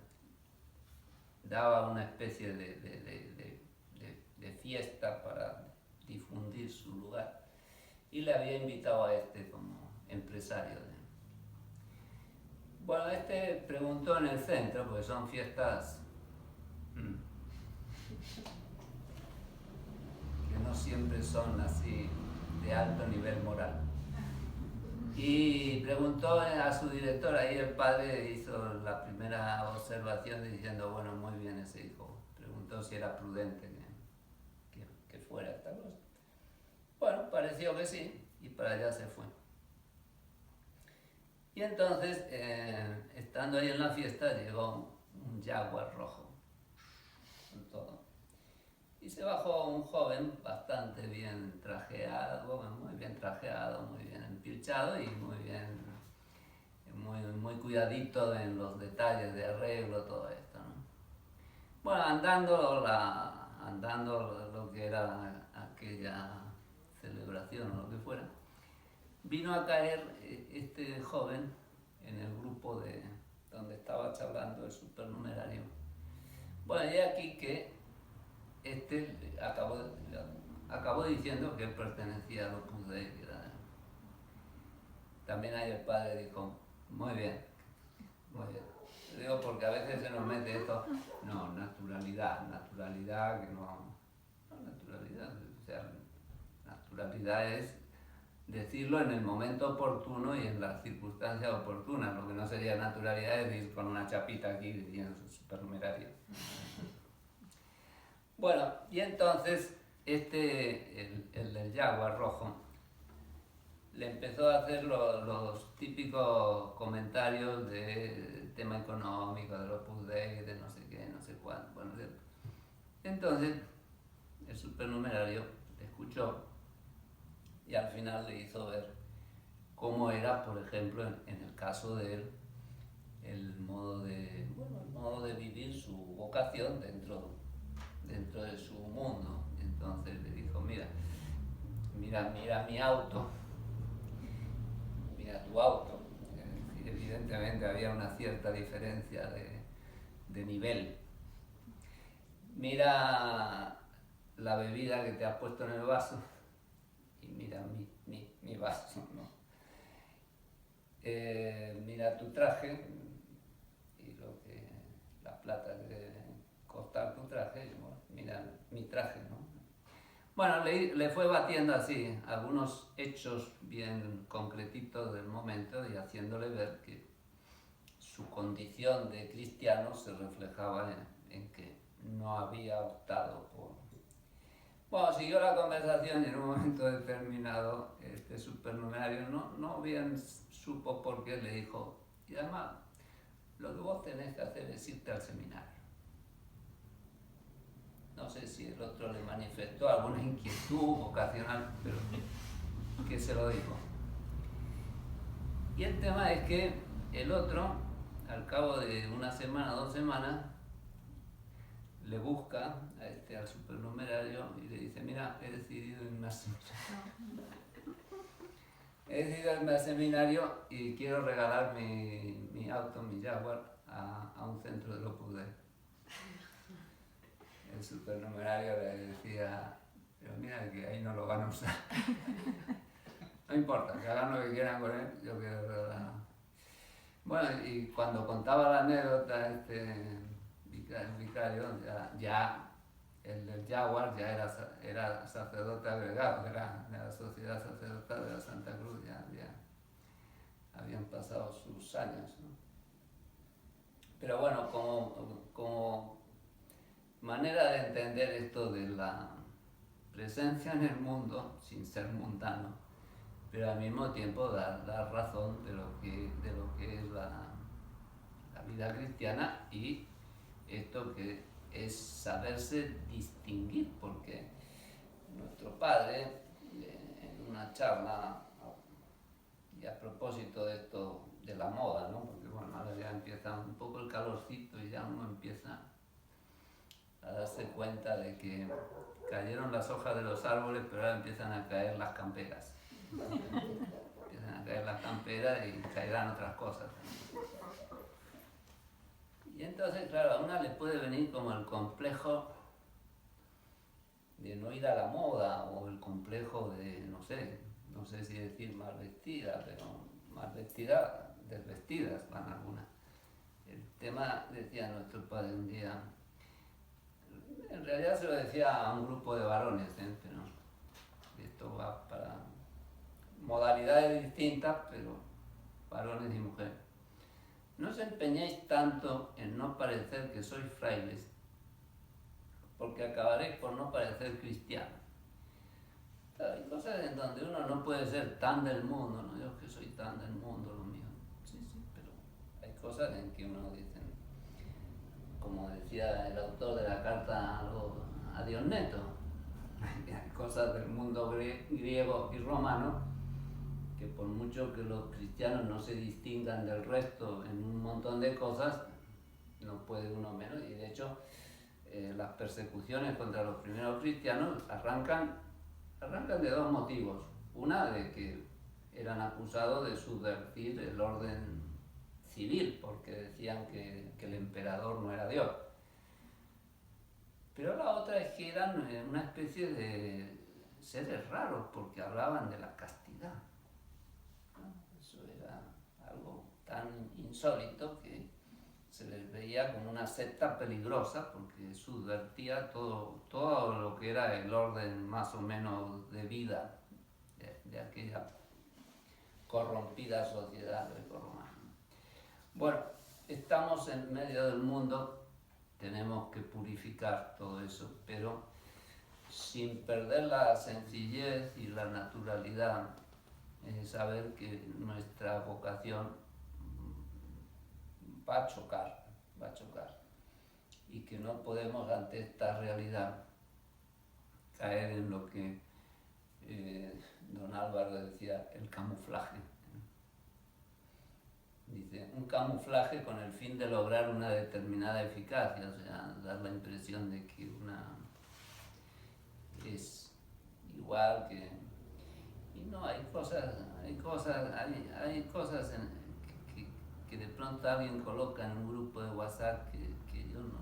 daba una especie de fiesta para difundir su lugar y le había invitado a como empresario. Bueno, este preguntó en el centro, porque son fiestas que no siempre son así de alto nivel moral. Y preguntó a su directora, y el padre hizo la primera observación diciendo, bueno, muy bien ese hijo. Preguntó si era prudente que fuera esta cosa. Bueno, pareció que sí, y para allá se fue. Y entonces, estando ahí en la fiesta, llegó un Jaguar rojo, con todo. Y se bajó un joven bastante bien trajeado, muy bien empilchado y muy cuidadito en los detalles de arreglo, todo esto, ¿no? Bueno, andando lo que era aquella celebración o lo que fuera, vino a caer este joven en el grupo donde estaba charlando el supernumerario. Bueno, y aquí que este acabó diciendo que él pertenecía al Opus Dei. También ahí el padre dijo, muy bien. Digo porque a veces se nos mete esto, no, naturalidad, que no naturalidad, o sea, naturalidad es decirlo en el momento oportuno y en las circunstancias oportunas. Lo que no sería naturalidad es ir con una chapita aquí diciendo supernumerario. Bueno, y entonces el del Jaguar rojo, le empezó a hacer los típicos comentarios del tema económico, del Opus Dei, de no sé qué, no sé cuánto. Bueno, entonces el supernumerario escuchó y al final le hizo ver cómo era, por ejemplo, en el caso de él, el modo de vivir su vocación dentro de su mundo. Entonces le dijo, mira mi auto, mira tu auto. Evidentemente había una cierta diferencia de nivel. Mira la bebida que te has puesto en el vaso y mira mi vaso, ¿no? Mira tu traje y la plata que debe costar tu traje, y bueno, mira mi traje, ¿no? Bueno, le fue batiendo así algunos hechos bien concretitos del momento y haciéndole ver que su condición de cristiano se reflejaba en que no había optado por... Bueno, siguió la conversación y en un momento determinado este supernumerario no bien supo por qué, le dijo, y además lo que vos tenés que hacer es irte al seminario. No sé si el otro le manifestó alguna inquietud vocacional, pero que se lo dijo. Y el tema es que el otro, al cabo de una semana, 2 semanas, le busca al supernumerario y le dice, mira, he decidido irme al seminario y quiero regalar mi auto, mi Jaguar, a un centro del Opus Dei. El supernumerario le decía, pero mira que ahí no lo van a usar. No importa, que hagan lo que quieran con él, yo quiero regalar. Bueno, y cuando contaba la anécdota el vicario, ya el del Jaguar ya era sacerdote agregado, era de la Sociedad Sacerdotal de la Santa Cruz, ya habían pasado sus años, ¿no? Pero bueno, como manera de entender esto de la presencia en el mundo sin ser mundano, pero al mismo tiempo dar razón de lo que es la vida cristiana y esto que es saberse distinguir, porque nuestro padre en una charla, y a propósito de esto de la moda, ¿no? Porque bueno, ahora ya empieza un poco el calorcito y ya uno empieza a darse cuenta de que cayeron las hojas de los árboles, pero ahora empiezan a caer las camperas. Empiezan a caer las camperas y caerán otras cosas. Y entonces, claro, a una le puede venir como el complejo de no ir a la moda, o el complejo de, no sé si decir mal vestida, pero mal vestida desvestidas van algunas. El tema, decía nuestro padre un día, en realidad se lo decía a un grupo de varones, pero esto va para modalidades distintas, pero varones y mujeres. No os empeñéis tanto en no parecer que sois frailes, porque acabaréis por no parecer cristianos. Claro, hay cosas en donde uno no puede ser tan del mundo, no yo que soy tan del mundo, lo mío. Sí, pero hay cosas en que uno dice, como decía el autor de la carta a Diogneto, hay cosas del mundo griego y romano que por mucho que los cristianos no se distingan del resto en un montón de cosas, no puede uno menos. Y de hecho, las persecuciones contra los primeros cristianos arrancan de dos motivos. Una, de que eran acusados de subvertir el orden civil, porque decían que el emperador no era Dios. Pero la otra es que eran una especie de seres raros, porque hablaban de la castidad. Eso era algo tan insólito que se les veía como una secta peligrosa, porque subvertía todo lo que era el orden más o menos de vida de aquella corrompida sociedad grecorromana. Bueno, estamos en medio del mundo, tenemos que purificar todo eso, pero sin perder la sencillez y la naturalidad, saber que nuestra vocación va a chocar, y que no podemos ante esta realidad caer en lo que don Álvaro decía, el camuflaje. Dice, un camuflaje con el fin de lograr una determinada eficacia, o sea, dar la impresión de que una es igual que... Y no, hay cosas que de pronto alguien coloca en un grupo de WhatsApp que yo no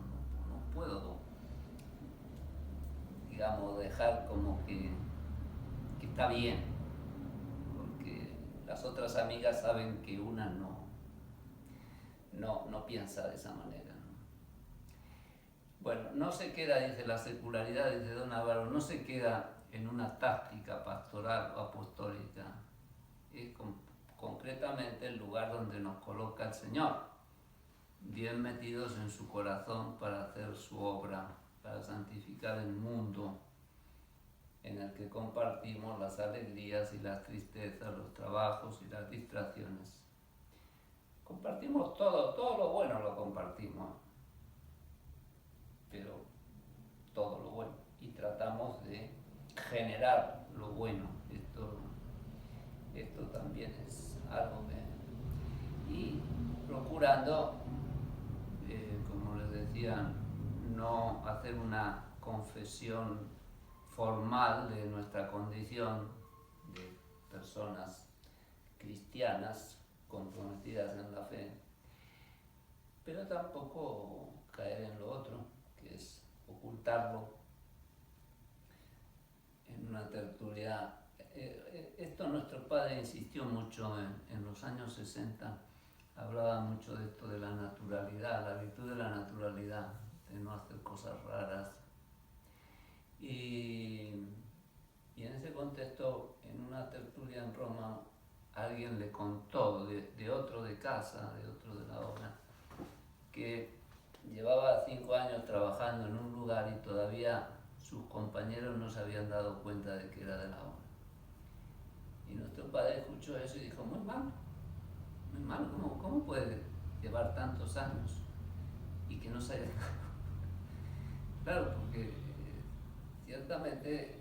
puedo, digamos, dejar como que está bien, porque las otras amigas saben que una no piensa de esa manera, ¿no? Bueno, no se queda, dice la secularidad, dice don Álvaro, no se queda en una táctica pastoral o apostólica, es concretamente el lugar donde nos coloca el Señor, bien metidos en su corazón para hacer su obra, para santificar el mundo en el que compartimos las alegrías y las tristezas, los trabajos y las distracciones. Compartimos todo lo bueno lo compartimos, pero todo lo bueno, y tratamos de generar lo bueno. Esto también es algo que... Y procurando, como les decía, no hacer una confesión formal de nuestra condición de personas cristianas comprometidas en la fe, pero tampoco caer en lo otro, que es ocultarlo en una tertulia. Esto nuestro padre insistió mucho en los años 60, hablaba mucho de esto de la naturalidad, la virtud de la naturalidad, de no hacer cosas raras. Y en ese contexto, en una tertulia en Roma, alguien le contó de otro de casa, de otro de la obra, que llevaba 5 años trabajando en un lugar y todavía sus compañeros no se habían dado cuenta de que era de la obra. Y nuestro padre escuchó eso y dijo, muy mal, ¿cómo puede llevar tantos años y que no se haya dado? Claro, porque ciertamente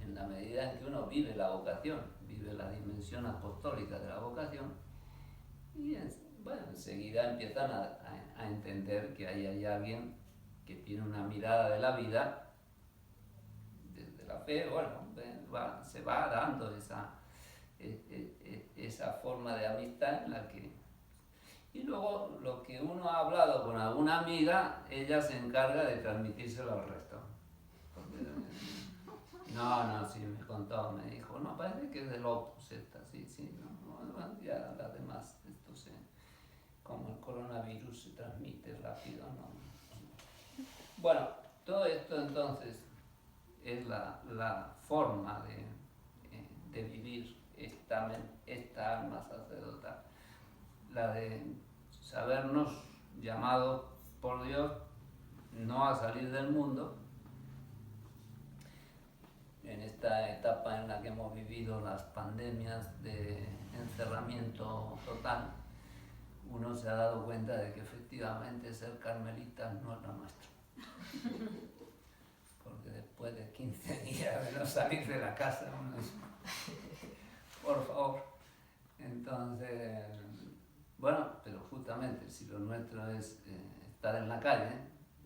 en la medida en que uno vive la vocación, vive la dimensión apostólica de la vocación, y enseguida empiezan a entender que ahí hay alguien que tiene una mirada de la vida, desde la fe, se va dando esa forma de amistad en la que... Y luego lo que uno ha hablado con alguna amiga, ella se encarga de transmitírselo al resto. Porque No, sí, me contó, me dijo, no, parece que es del Opus esta, sí, no, ya las demás, esto se, como el coronavirus se transmite rápido, no. Bueno, todo esto entonces es la forma de vivir esta alma sacerdotal, la de sabernos llamados por Dios no a salir del mundo. En esta etapa en la que hemos vivido las pandemias de encerramiento total, uno se ha dado cuenta de que efectivamente ser carmelita no es lo nuestro. Porque después de 15 días de no salir de la casa, uno dice, por favor. Entonces, bueno, pero justamente si lo nuestro es estar en la calle,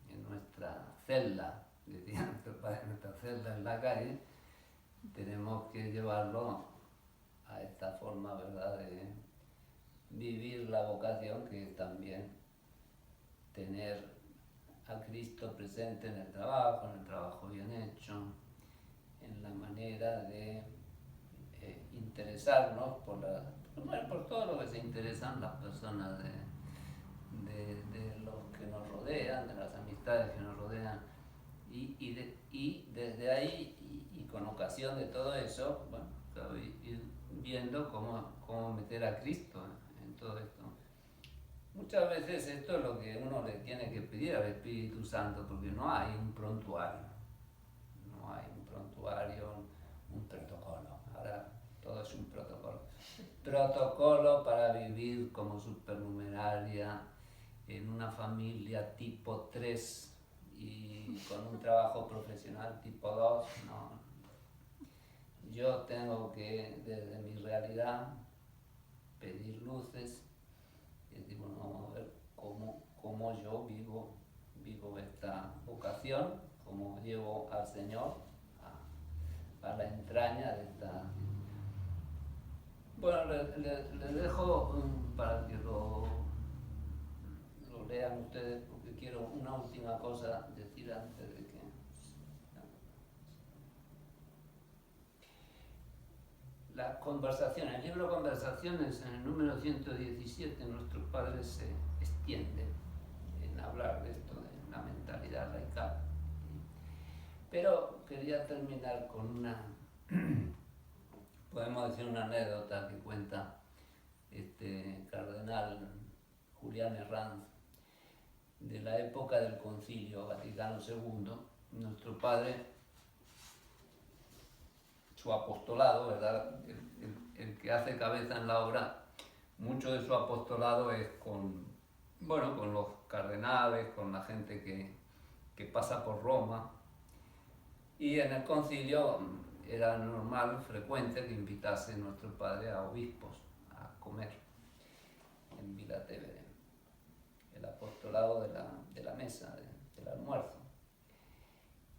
en nuestra celda, decía nuestro padre, nuestra celda en la calle, tenemos que llevarlo a esta forma, ¿verdad?, de vivir la vocación, que es también tener a Cristo presente en el trabajo bien hecho, en la manera de interesarnos por todo lo que se interesan las personas de los que nos rodean, de las amistades que nos rodean, y desde ahí, y con ocasión de todo eso, bueno, ir viendo cómo meter a Cristo en todo esto. Muchas veces esto es lo que uno le tiene que pedir al Espíritu Santo, porque no hay un prontuario, un protocolo. Ahora todo es un protocolo. Protocolo para vivir como supernumeraria en una familia tipo 3 y con un trabajo profesional tipo 2, no. Yo tengo que, desde mi realidad, pedir luces y decir, bueno, vamos a ver cómo yo vivo esta vocación, cómo llevo al Señor a la entraña de esta. Bueno, les dejo para que lo lean ustedes, porque quiero una última cosa decir antes de que... Las conversaciones, el libro Conversaciones, en el número 117, nuestros padres se extienden en hablar de esto, de la mentalidad laical. Pero quería terminar con podemos decir una anécdota que cuenta este cardenal Julián Herranz, de la época del Concilio Vaticano II. Nuestro padre, su apostolado, ¿verdad?, el que hace cabeza en la obra, mucho de su apostolado es con los cardenales, con la gente que pasa por Roma, y en el concilio era normal, frecuente, que invitase nuestro padre a obispos a comer en Villa Tevere, el apostolado de la mesa, del almuerzo.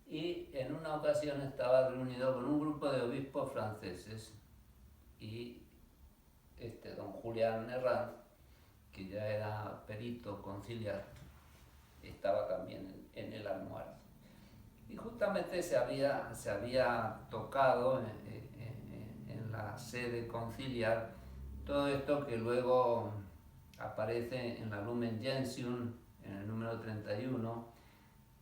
Y en una ocasión estaba reunido con un grupo de obispos franceses y don Julián Herranz, que ya era perito conciliar, estaba también en el almuerzo. Y justamente se había tocado en la sede conciliar todo esto que luego aparece en la Lumen Gentium, en el número 31,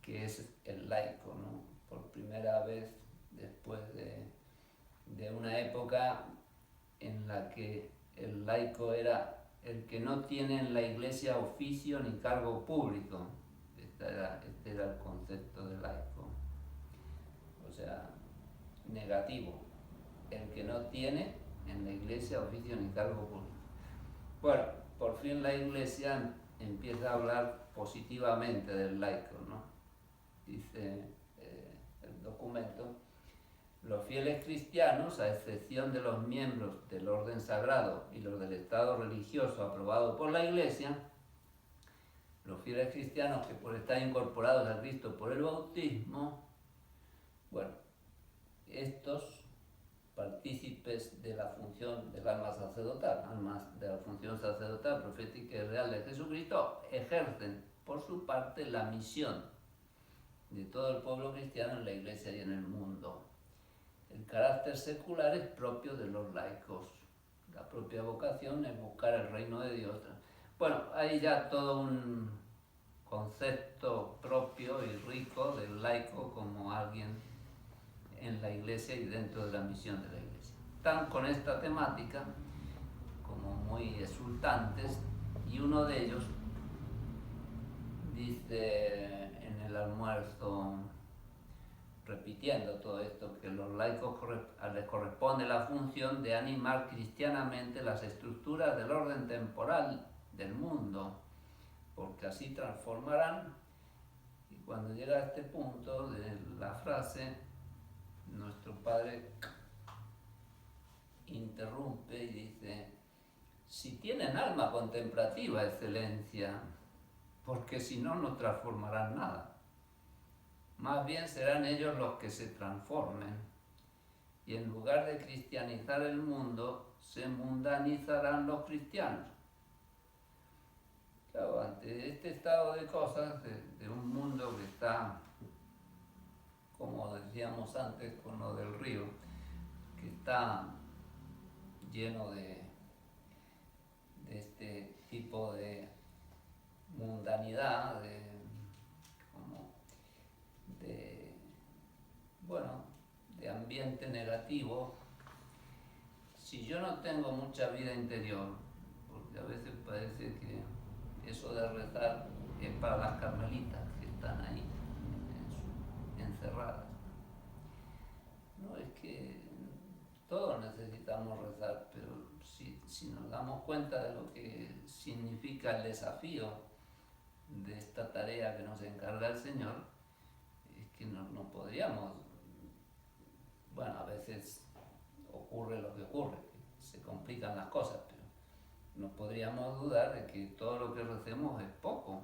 que es el laico, ¿no? Por primera vez después de una época en la que el laico era el que no tiene en la iglesia oficio ni cargo público. Este era el concepto de laico. O sea, negativo. El que no tiene en la iglesia oficio ni cargo público. Bueno, por fin la iglesia empieza a hablar positivamente del laico, ¿no? Dice el documento: los fieles cristianos, a excepción de los miembros del orden sagrado y los del estado religioso aprobado por la Iglesia, los fieles cristianos que por estar incorporados a Cristo por el bautismo, bueno, estos partícipes de la función del alma sacerdotal, de la función sacerdotal, profética y real de Jesucristo, ejercen por su parte la misión de todo el pueblo cristiano en la Iglesia y en el mundo. El carácter secular es propio de los laicos. La propia vocación es buscar el reino de Dios. Bueno, hay ya todo un concepto propio y rico del laico como alguien en la iglesia y dentro de la misión de la iglesia. Están con esta temática como muy exultantes, y uno de ellos dice en el almuerzo, repitiendo todo esto, que a los laicos les corresponde la función de animar cristianamente las estructuras del orden temporal del mundo, porque así transformarán. Y cuando llega a este punto de la frase, nuestro padre interrumpe y dice: si tienen alma contemplativa, excelencia, porque si no, no transformarán nada. Más bien serán ellos los que se transformen, y en lugar de cristianizar el mundo, se mundanizarán los cristianos. Claro, ante este estado de cosas, de un mundo que está, como decíamos antes con lo del río, que está lleno de este tipo de mundanidad, de ambiente negativo. Si yo no tengo mucha vida interior, porque a veces parece que eso de rezar es para las carmelitas que están ahí encerradas. No, es que todos necesitamos rezar, pero si nos damos cuenta de lo que significa el desafío de esta tarea que nos encarga el Señor, es que no podríamos. Bueno, a veces ocurre lo que ocurre, que se complican las cosas, pero no podríamos dudar de que todo lo que recemos es poco.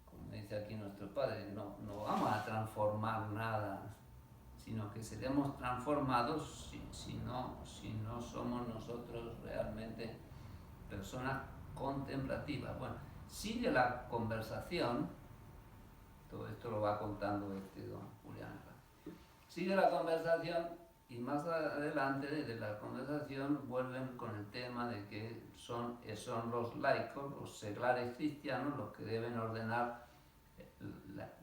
Como dice aquí nuestro Padre, no vamos a transformar nada, sino que seremos transformados si no somos nosotros realmente personas contemplativas. Bueno, sigue la conversación, todo esto lo va contando don Julián. Sigue la conversación, y más adelante de la conversación vuelven con el tema de que son los laicos, los seglares cristianos, los que deben ordenar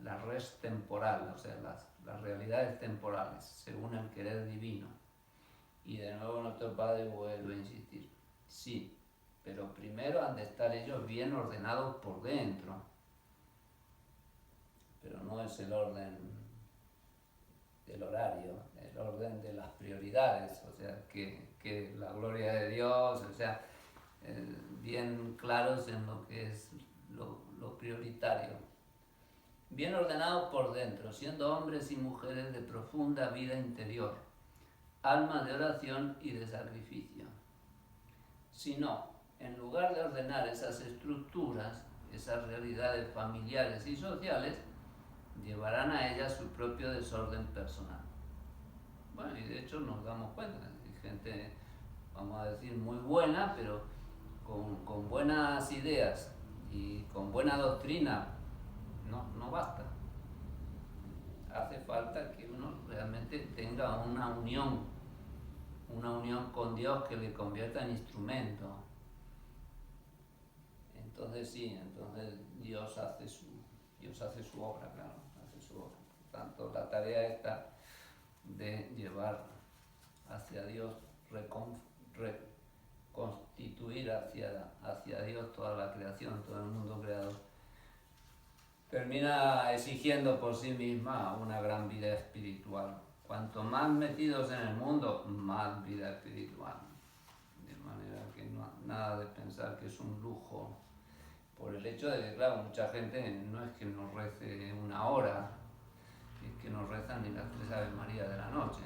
la res temporal, o sea, las realidades temporales, según el querer divino. Y de nuevo nuestro Padre vuelve a insistir: sí, pero primero han de estar ellos bien ordenados por dentro. Pero no es el orden del horario, el orden de las prioridades, o sea, que la gloria de Dios, o sea, bien claros en lo que es lo prioritario. Bien ordenados por dentro, siendo hombres y mujeres de profunda vida interior, alma de oración y de sacrificio. Si no, en lugar de ordenar esas estructuras, esas realidades familiares y sociales, llevarán a ellas su propio desorden personal. Bueno, y de hecho nos damos cuenta, hay gente, vamos a decir, muy buena, pero con buenas ideas y con buena doctrina, no basta. Hace falta que uno realmente tenga una unión con Dios que le convierta en instrumento. Entonces sí, Dios hace su obra, claro, hace su obra. Por tanto, la tarea esta de llevar hacia Dios, reconstituir hacia Dios toda la creación, todo el mundo creado, termina exigiendo por sí misma una gran vida espiritual. Cuanto más metidos en el mundo, más vida espiritual. De manera que nada de pensar que es un lujo, por el hecho de que, claro, mucha gente no es que nos rece una hora, es que no rezan ni las 3 Ave María de la noche.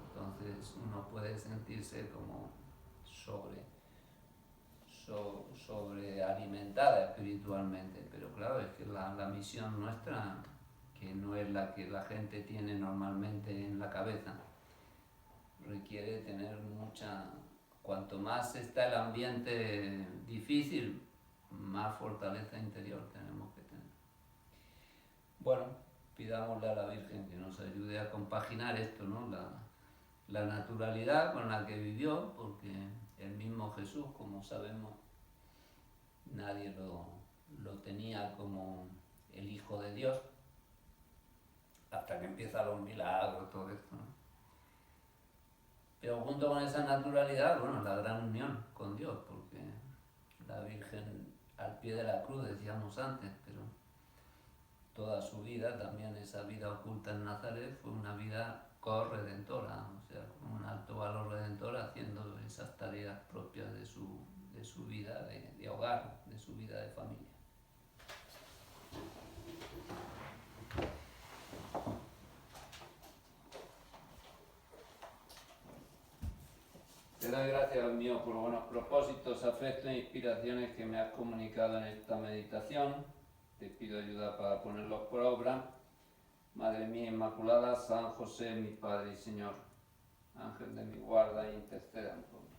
Entonces uno puede sentirse como sobre alimentada espiritualmente, pero claro, es que la misión nuestra, que no es la que la gente tiene normalmente en la cabeza, requiere tener cuanto más está el ambiente difícil, más fortaleza interior tenemos que tener. Bueno, pidámosle a la Virgen que nos ayude a compaginar esto, ¿no? la naturalidad con la que vivió, porque el mismo Jesús, como sabemos, nadie lo tenía como el Hijo de Dios, hasta que empiezan los milagros, todo esto, ¿no? Pero junto con esa naturalidad, bueno, la gran unión con Dios, porque la Virgen al pie de la cruz, decíamos antes, pero toda su vida, también esa vida oculta en Nazaret, fue una vida corredentora, o sea, con un alto valor redentor, haciendo esas tareas propias de su vida de hogar, de su vida de familia. Te doy gracias, mío, por los buenos propósitos, afectos e inspiraciones que me has comunicado en esta meditación. Te pido ayuda para ponerlos por obra. Madre mía Inmaculada, San José, mi Padre y Señor, Ángel de mi guarda, intercedan por mí.